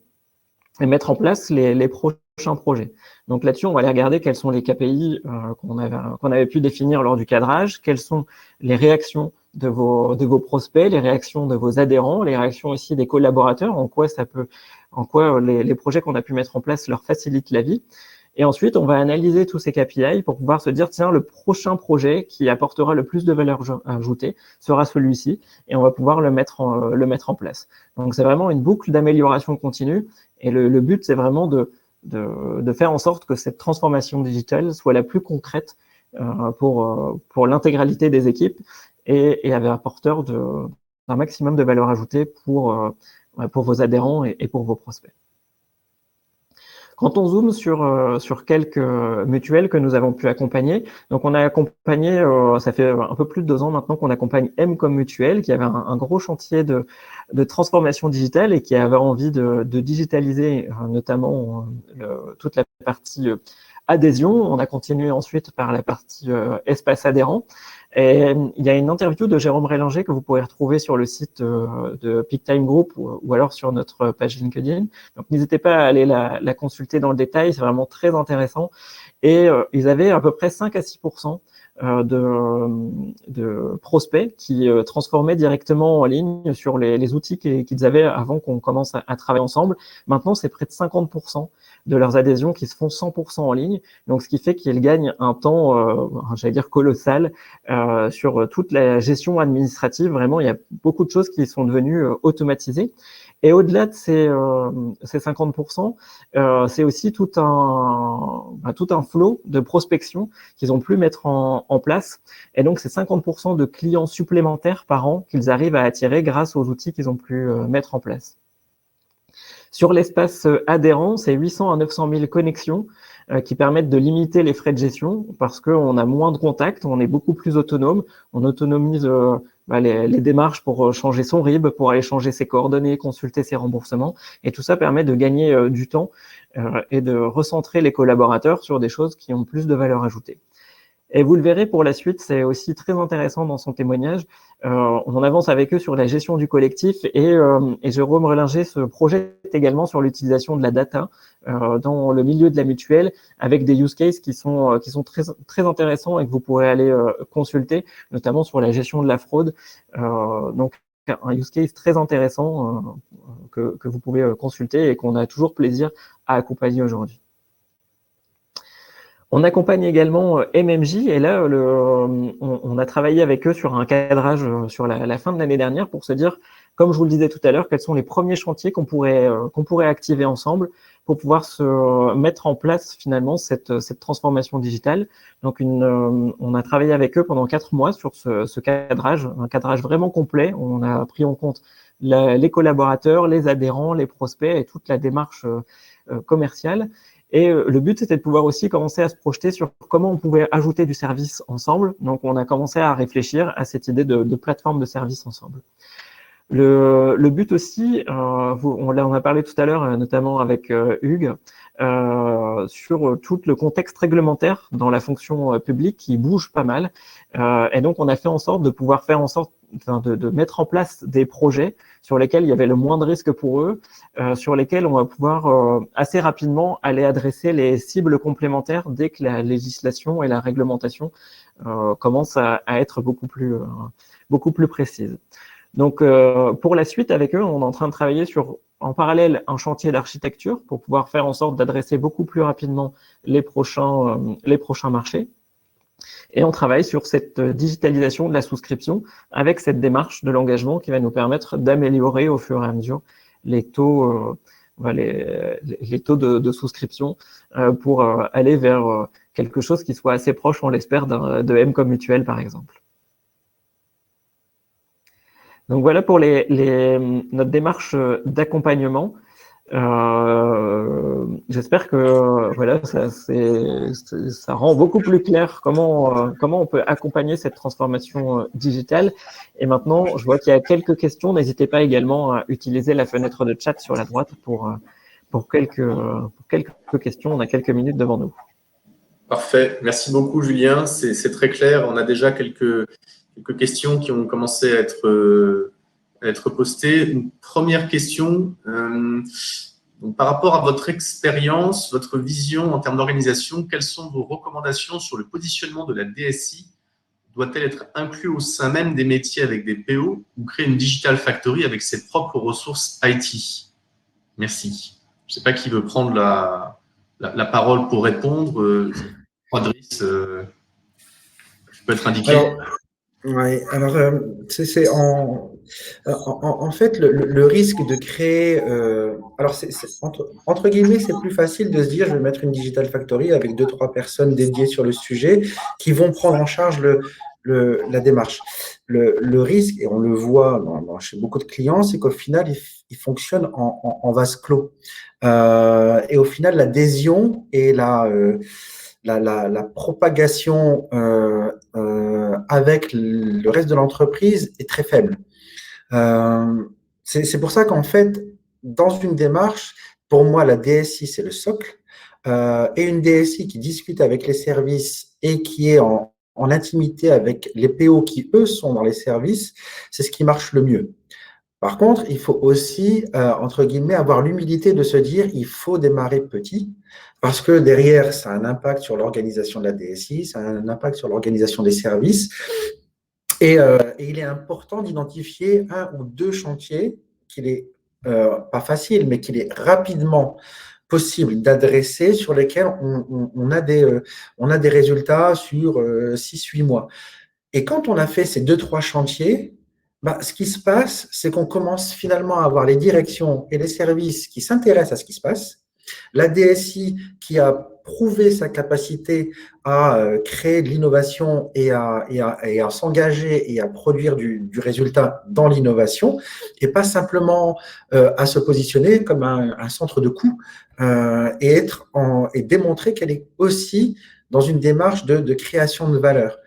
et mettre en place les prochains projets. Donc là-dessus, on va aller regarder quels sont les KPI qu'on avait pu définir lors du cadrage, quelles sont les réactions de vos prospects, les réactions de vos adhérents, les réactions aussi des collaborateurs, en quoi les projets qu'on a pu mettre en place leur facilitent la vie. Et ensuite, on va analyser tous ces KPI pour pouvoir se dire, tiens, le prochain projet qui apportera le plus de valeur ajoutée sera celui-ci, et on va pouvoir le mettre en place. Donc, c'est vraiment une boucle d'amélioration continue, et le but, c'est vraiment de faire en sorte que cette transformation digitale soit la plus concrète pour l'intégralité des équipes et apporteur d'un maximum de valeur ajoutée pour vos adhérents et pour vos prospects. Quand on zoome sur quelques mutuelles que nous avons pu accompagner, donc on a accompagné, ça fait un peu plus de 2 ans maintenant qu'on accompagne M comme mutuelle, qui avait un gros chantier de transformation digitale et qui avait envie de digitaliser notamment toute la partie adhésion. On a continué ensuite par la partie espace adhérent. Et il y a une interview de Jérôme Rélinger que vous pourrez retrouver sur le site de Peak Time Group ou alors sur notre page LinkedIn. Donc, n'hésitez pas à aller la consulter dans le détail, c'est vraiment très intéressant. Et ils avaient à peu près 5 à 6% de prospects qui transformaient directement en ligne sur les outils qu'ils avaient avant qu'on commence à travailler ensemble. Maintenant, c'est près de 50% de leurs adhésions qui se font 100% en ligne. Donc, ce qui fait qu'ils gagnent un temps, j'allais dire colossal, sur toute la gestion administrative. Vraiment, il y a beaucoup de choses qui sont devenues automatisées. Et au-delà de ces 50%, c'est aussi tout un flot de prospection qu'ils ont pu mettre en place. Et donc, c'est 50% de clients supplémentaires par an qu'ils arrivent à attirer grâce aux outils qu'ils ont pu mettre en place. Sur l'espace adhérent, c'est 800 à 900 000 connexions qui permettent de limiter les frais de gestion parce qu'on a moins de contacts, on est beaucoup plus autonome, on autonomise les démarches pour changer son RIB, pour aller changer ses coordonnées, consulter ses remboursements. Et tout ça permet de gagner du temps et de recentrer les collaborateurs sur des choses qui ont plus de valeur ajoutée. Et vous le verrez pour la suite, c'est aussi très intéressant dans son témoignage. On avance avec eux sur la gestion du collectif et Jérôme Rélinger se projette également sur l'utilisation de la data dans le milieu de la mutuelle avec des use cases qui sont très, très intéressants et que vous pourrez aller consulter, notamment sur la gestion de la fraude. Donc, un use case très intéressant que vous pouvez consulter et qu'on a toujours plaisir à accompagner aujourd'hui. On accompagne également MMJ et là, on a travaillé avec eux sur un cadrage sur la fin de l'année dernière pour se dire, comme je vous le disais tout à l'heure, quels sont les premiers chantiers qu'on pourrait activer ensemble pour pouvoir se mettre en place finalement cette transformation digitale. Donc, on a travaillé avec eux pendant 4 mois sur ce cadrage, un cadrage vraiment complet. On a pris en compte les collaborateurs, les adhérents, les prospects et toute la démarche commerciale. Et le but, c'était de pouvoir aussi commencer à se projeter sur comment on pouvait ajouter du service ensemble. Donc, on a commencé à réfléchir à cette idée de plateforme de service ensemble. Le but aussi, on a parlé tout à l'heure, notamment avec Hugues, sur tout le contexte réglementaire dans la fonction publique qui bouge pas mal. Et donc, on a fait en sorte de pouvoir de mettre en place des projets sur lesquels il y avait le moins de risques pour eux, sur lesquels on va pouvoir assez rapidement aller adresser les cibles complémentaires dès que la législation et la réglementation commencent à être beaucoup plus précises. Donc, pour la suite, avec eux, on est en train de travailler sur, en parallèle, un chantier d'architecture pour pouvoir faire en sorte d'adresser beaucoup plus rapidement les prochains marchés. Et on travaille sur cette digitalisation de la souscription avec cette démarche de l'engagement qui va nous permettre d'améliorer au fur et à mesure les taux, les taux de souscription pour aller vers quelque chose qui soit assez proche, on l'espère, de M-Com Mutuel, par exemple. Donc voilà pour notre démarche d'accompagnement. J'espère que voilà, ça rend beaucoup plus clair comment on peut accompagner cette transformation digitale. Et maintenant, je vois qu'il y a quelques questions. N'hésitez pas également à utiliser la fenêtre de chat sur la droite pour quelques questions. On a quelques minutes devant nous. Parfait. Merci beaucoup, Julien. C'est très clair. On a déjà quelques questions qui ont commencé à être postées. Une première question, donc par rapport à votre expérience, votre vision en termes d'organisation, quelles sont vos recommandations sur le positionnement de la DSI? Doit-elle être inclue au sein même des métiers avec des PO ou créer une Digital Factory avec ses propres ressources IT? Merci. Je ne sais pas qui veut prendre la parole pour répondre. Driss, peut être indiqué. Alors, en fait, le risque de créer… alors, entre guillemets, c'est plus facile de se dire, je vais mettre une Digital Factory avec 2-3 personnes dédiées sur le sujet qui vont prendre en charge la démarche. Le risque, et on le voit chez beaucoup de clients, c'est qu'au final, ils fonctionnent en vase clos. Et au final, l'adhésion et la propagation avec le reste de l'entreprise est très faible. C'est pour ça qu'en fait, dans une démarche, pour moi, la DSI, c'est le socle. Et une DSI qui discute avec les services et qui est en en intimité avec les PO qui, eux, sont dans les services, c'est ce qui marche le mieux. Par contre, il faut aussi, entre guillemets, avoir l'humilité de se dire il faut démarrer petit, parce que derrière, ça a un impact sur l'organisation de la DSI, ça a un impact sur l'organisation des services. Et il est important d'identifier un ou deux chantiers qu'il est pas facile, mais qu'il est rapidement possible d'adresser, sur lesquels on a des résultats sur 6-8 mois. Et quand on a fait ces 2-3 chantiers, bah, ce qui se passe, c'est qu'on commence finalement à avoir les directions et les services qui s'intéressent à ce qui se passe, la DSI qui a prouvé sa capacité à créer de l'innovation et à s'engager et à produire du résultat dans l'innovation, et pas simplement à se positionner comme un centre de coût et démontrer qu'elle est aussi dans une démarche de création de valeur.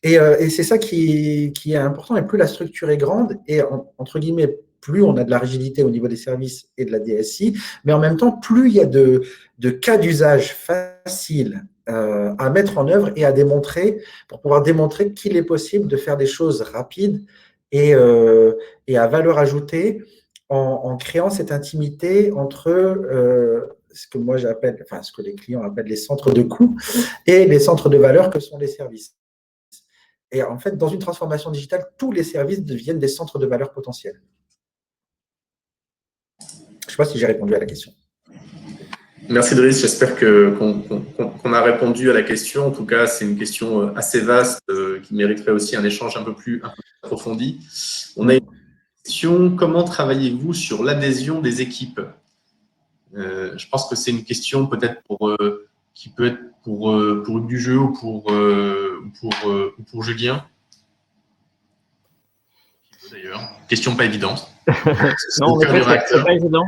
Et c'est ça qui est important. Et plus la structure est grande, et entre guillemets, plus on a de la rigidité au niveau des services et de la DSI, mais en même temps, plus il y a de cas d'usage faciles à mettre en œuvre et à démontrer, pour pouvoir démontrer qu'il est possible de faire des choses rapides et à valeur ajoutée en créant cette intimité entre ce que moi j'appelle, enfin ce que les clients appellent les centres de coûts et les centres de valeur que sont les services. Et en fait, dans une transformation digitale, tous les services deviennent des centres de valeur potentiels. Je ne sais pas si j'ai répondu à la question. Merci Driss, j'espère qu'on a répondu à la question. En tout cas, c'est une question assez vaste qui mériterait aussi un échange un peu plus approfondi. On a une question, comment travaillez-vous sur l'adhésion des équipes? Je pense que c'est une question peut-être qui peut être pour Hugues Dujeu ou pour Julien. D'ailleurs, question pas évidente. Non, en effet, c'est pas évident.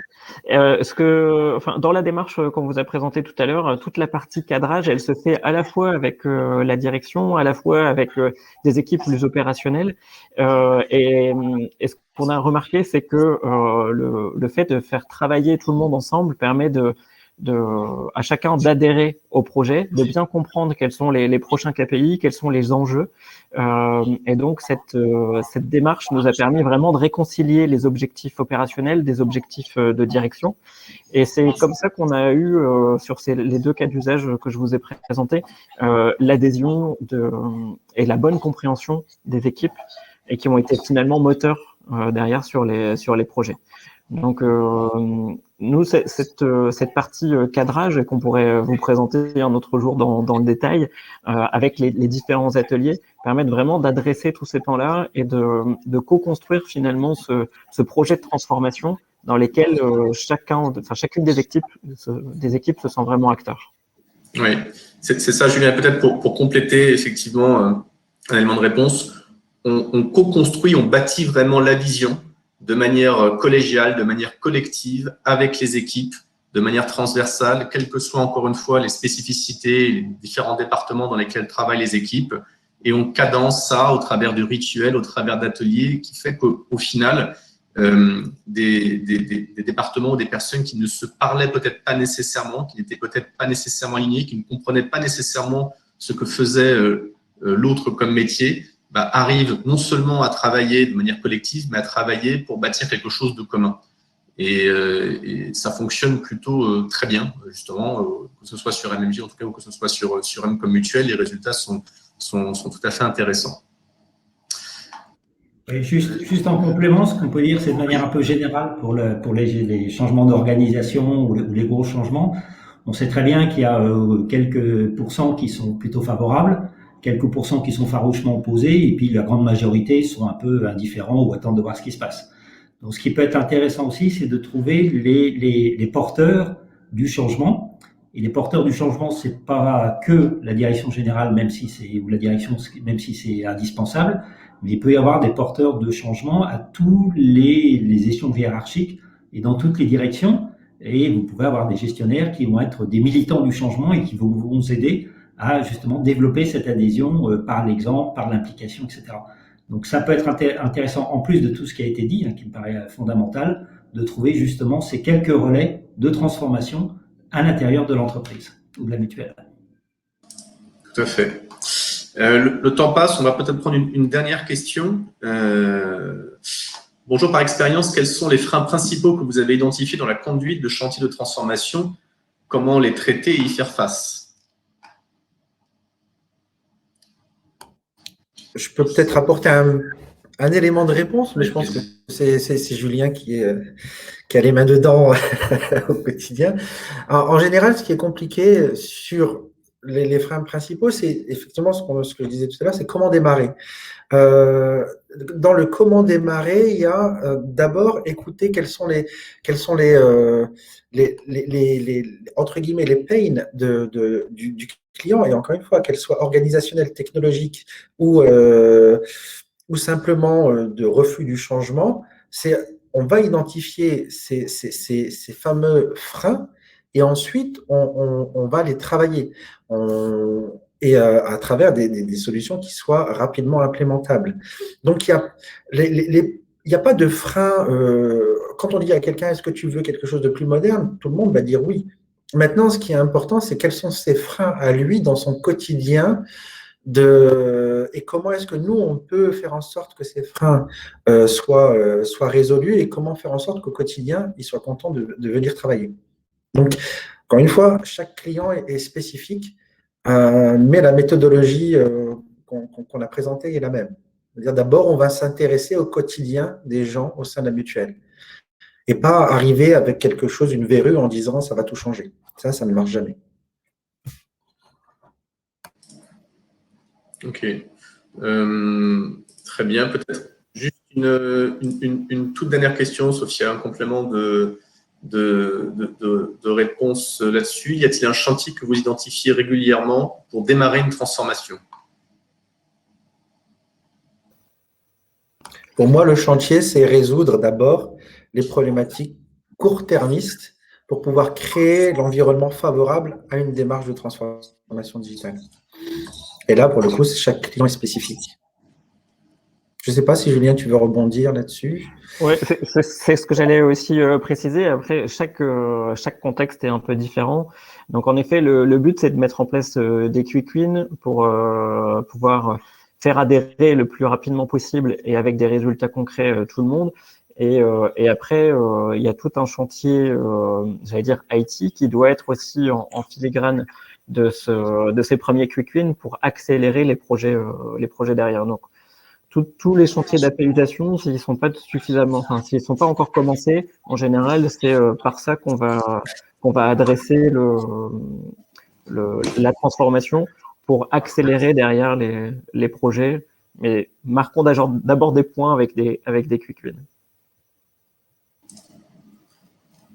Dans la démarche qu'on vous a présentée tout à l'heure, toute la partie cadrage, elle se fait à la fois avec la direction, à la fois avec des équipes plus opérationnelles. Et ce qu'on a remarqué, c'est que le fait de faire travailler tout le monde ensemble permet à chacun d'adhérer au projet, de bien comprendre quels sont les prochains KPI, quels sont les enjeux. Et donc, cette démarche nous a permis vraiment de réconcilier les objectifs opérationnels des objectifs de direction. Et c'est comme ça qu'on a eu, sur les deux cas d'usage que je vous ai présentés, l'adhésion et la bonne compréhension des équipes et qui ont été finalement moteurs derrière sur les projets. Donc, nous, cette partie cadrage qu'on pourrait vous présenter un autre jour dans le détail, avec les différents ateliers, permettent vraiment d'adresser tous ces pans-là et de co-construire finalement ce projet de transformation dans lesquels chacune des équipes se sent vraiment acteur. Oui, c'est ça, Julien. Peut-être pour compléter effectivement un élément de réponse, on co-construit, on bâtit vraiment la vision de manière collégiale, de manière collective, avec les équipes, de manière transversale, quelles que soient encore une fois les spécificités, les différents départements dans lesquels travaillent les équipes. Et on cadence ça au travers de rituels, au travers d'ateliers, qui fait qu'au final, des départements ou des personnes qui ne se parlaient peut-être pas nécessairement, qui n'étaient peut-être pas nécessairement alignés, qui ne comprenaient pas nécessairement ce que faisait l'autre comme métier, arrivent non seulement à travailler de manière collective, mais à travailler pour bâtir quelque chose de commun. Et ça fonctionne plutôt très bien, justement, que ce soit sur MMJ en tout cas, ou que ce soit sur M comme mutuelle, les résultats sont tout à fait intéressants. Et juste en complément, ce qu'on peut dire, c'est de manière un peu générale pour les changements d'organisation ou les gros changements. On sait très bien qu'il y a quelques pourcents qui sont plutôt favorables, quelques pourcents qui sont farouchement opposés, et puis la grande majorité sont un peu indifférents ou attendent de voir ce qui se passe. Donc, ce qui peut être intéressant aussi, c'est de trouver les porteurs du changement. Et les porteurs du changement, c'est pas que la direction générale, même si c'est indispensable, mais il peut y avoir des porteurs de changement à tous les échelons hiérarchiques et dans toutes les directions. Et vous pouvez avoir des gestionnaires qui vont être des militants du changement et qui vont vous aider à justement développer cette adhésion par l'exemple, par l'implication, etc. Donc ça peut être intéressant, en plus de tout ce qui a été dit, qui me paraît fondamental, de trouver justement ces quelques relais de transformation à l'intérieur de l'entreprise ou de la mutuelle. Tout à fait. Le temps passe, on va peut-être prendre une dernière question. Bonjour, par expérience, quels sont les freins principaux que vous avez identifiés dans la conduite de chantier de transformation? Comment les traiter et y faire face? Je peux peut-être apporter un élément de réponse, mais je pense que c'est Julien qui a les mains dedans au quotidien. En général, ce qui est compliqué sur les freins principaux, c'est effectivement ce que je disais tout à l'heure, c'est comment démarrer. Dans le comment démarrer, il y a d'abord écouter quels sont les entre guillemets les pains du client, et encore une fois, qu'elles soient organisationnelles, technologiques ou simplement de refus du changement. On va identifier ces fameux freins et ensuite on va les travailler. À travers des solutions qui soient rapidement implémentables. Donc, il n'y a pas de frein. Quand on dit à quelqu'un, est-ce que tu veux quelque chose de plus moderne? Tout le monde va dire oui. Maintenant, ce qui est important, c'est quels sont ses freins à lui dans son quotidien et comment est-ce que nous, on peut faire en sorte que ces freins soient résolus et comment faire en sorte qu'au quotidien, il soit content de venir travailler. Donc, encore une fois, chaque client est spécifique. Mais la méthodologie qu'on a présentée est la même. C'est-à-dire, d'abord, on va s'intéresser au quotidien des gens au sein de la mutuelle et pas arriver avec quelque chose, une verrue, en disant ça va tout changer. Ça ne marche jamais. Ok. Très bien. Peut-être juste une toute dernière question, sauf s'il y a un complément de réponse là-dessus. Y a-t-il un chantier que vous identifiez régulièrement pour démarrer une transformation? Pour moi, le chantier, c'est résoudre d'abord les problématiques court-termistes pour pouvoir créer l'environnement favorable à une démarche de transformation digitale. Et là, pour le coup, chaque client est spécifique. Je ne sais pas si, Julien, tu veux rebondir là-dessus. Oui, c'est ce que j'allais aussi préciser. Après, chaque contexte est un peu différent. Donc, en effet, le but, c'est de mettre en place des quick wins pour pouvoir faire adhérer le plus rapidement possible et avec des résultats concrets tout le monde. Et après, il y a tout un chantier, j'allais dire IT, qui doit être aussi en filigrane de ces premiers quick wins pour accélérer les projets derrière. Donc, tous les chantiers d'appellation, s'ils sont pas s'ils sont pas encore commencés, en général, c'est par ça qu'on va adresser la transformation pour accélérer derrière les projets. Mais marquons d'abord des points avec des quick wins.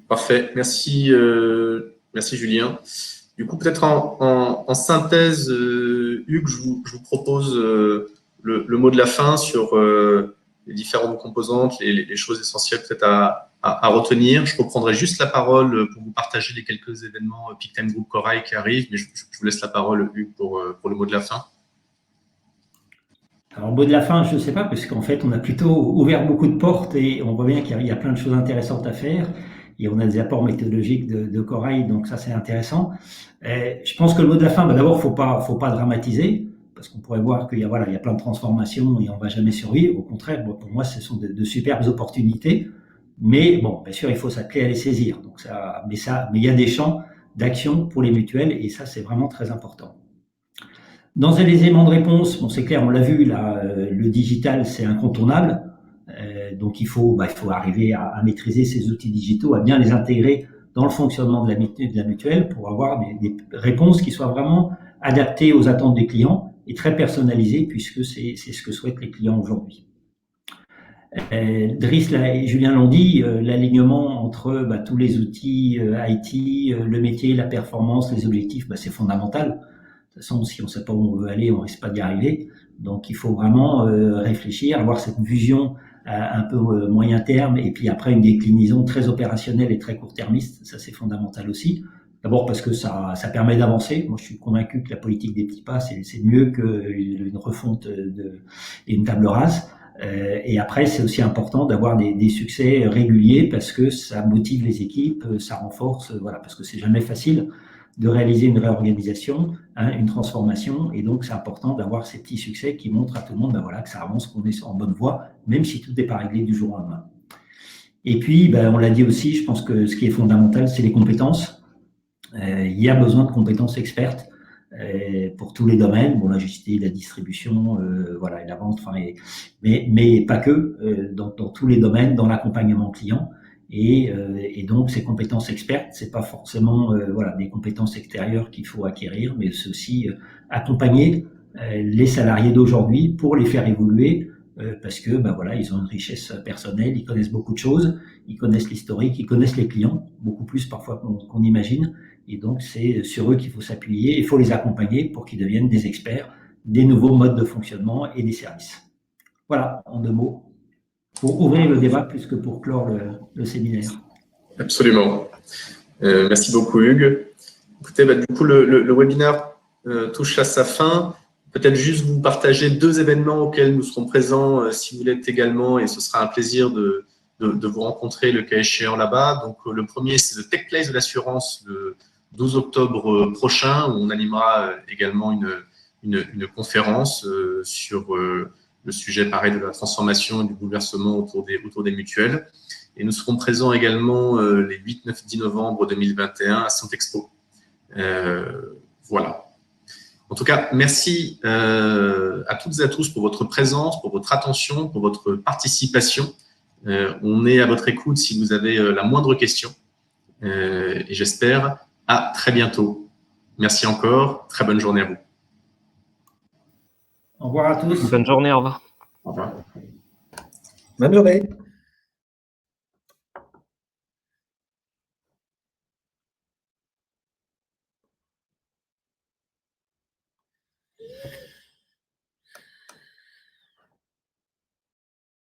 Parfait. Merci Julien. Du coup, peut-être en synthèse, Hugues, je vous propose le mot de la fin sur les différentes composantes, les choses essentielles peut-être à retenir. Je reprendrai juste la parole pour vous partager les quelques événements Picktime Group Corail qui arrivent, mais je vous laisse la parole, Hugues, pour le mot de la fin. Alors, au mot de la fin, je ne sais pas, parce qu'en fait, on a plutôt ouvert beaucoup de portes et on voit bien qu'il y a plein de choses intéressantes à faire. Et on a des apports méthodologiques de Corail, donc ça, c'est intéressant. Je pense que le mot de la fin, d'abord, faut pas dramatiser, parce qu'on pourrait voir qu'il y a plein de transformations et on va jamais survivre. Au contraire, pour moi, ce sont de superbes opportunités. Mais bon, bien sûr, il faut s'atteler à les saisir. Donc mais il y a des champs d'action pour les mutuelles et ça, c'est vraiment très important. Dans les éléments de réponse, bon, c'est clair, on l'a vu, là, le digital, c'est incontournable. Donc, il faut arriver à maîtriser ces outils digitaux, à bien les intégrer dans le fonctionnement de la mutuelle pour avoir des réponses qui soient vraiment adaptées aux attentes des clients et très personnalisées, puisque c'est ce que souhaitent les clients aujourd'hui. Driss et Julien l'ont dit, l'alignement entre tous les outils IT, le métier, la performance, les objectifs, c'est fondamental. De toute façon, si on ne sait pas où on veut aller, on ne risque pas d'y arriver. Donc, il faut vraiment réfléchir, avoir cette vision un peu moyen terme et puis après une déclinaison très opérationnelle et très court-termiste. Ça, c'est fondamental aussi. D'abord parce que ça permet d'avancer. Moi, je suis convaincu que la politique des petits pas, c'est mieux qu'une refonte et une table rase. Et après, c'est aussi important d'avoir des succès réguliers parce que ça motive les équipes, ça renforce, parce que c'est jamais facile de réaliser une réorganisation, une transformation. Et donc, c'est important d'avoir ces petits succès qui montrent à tout le monde que ça avance, qu'on est en bonne voie, même si tout n'est pas réglé du jour au lendemain. Et puis, on l'a dit aussi, je pense que ce qui est fondamental, c'est les compétences. Il y a besoin de compétences expertes pour tous les domaines, la logistique, la distribution, et la vente, mais pas que, dans tous les domaines, dans l'accompagnement client. Et donc, ces compétences expertes, c'est pas forcément des compétences extérieures qu'il faut acquérir, mais c'est aussi accompagner les salariés d'aujourd'hui pour les faire évoluer, parce que ils ont une richesse personnelle, ils connaissent beaucoup de choses, ils connaissent l'historique, ils connaissent les clients, beaucoup plus parfois qu'on imagine. Et donc, c'est sur eux qu'il faut s'appuyer. Il faut les accompagner pour qu'ils deviennent des experts des nouveaux modes de fonctionnement et des services. Voilà, en 2 mots, pour ouvrir le débat plus que pour clore le séminaire. Absolument. Merci beaucoup, Hugues. Écoutez, du coup, le webinaire touche à sa fin. Peut-être juste vous partager 2 événements auxquels nous serons présents si vous l'êtes également, et ce sera un plaisir de vous rencontrer le cas échéant là-bas. Donc, le premier, c'est le Tech Place de l'assurance le 12 octobre prochain, où on animera également une conférence sur le sujet pareil de la transformation et du bouleversement autour des mutuelles. Et nous serons présents également les 8, 9, 10 novembre 2021 à Santexpo. Voilà. En tout cas, merci à toutes et à tous pour votre présence, pour votre attention, pour votre participation. On est à votre écoute si vous avez la moindre question. Et j'espère à très bientôt. Merci encore. Très bonne journée à vous. Au revoir à tous. Bonne journée, au revoir. Au revoir. Bonne journée.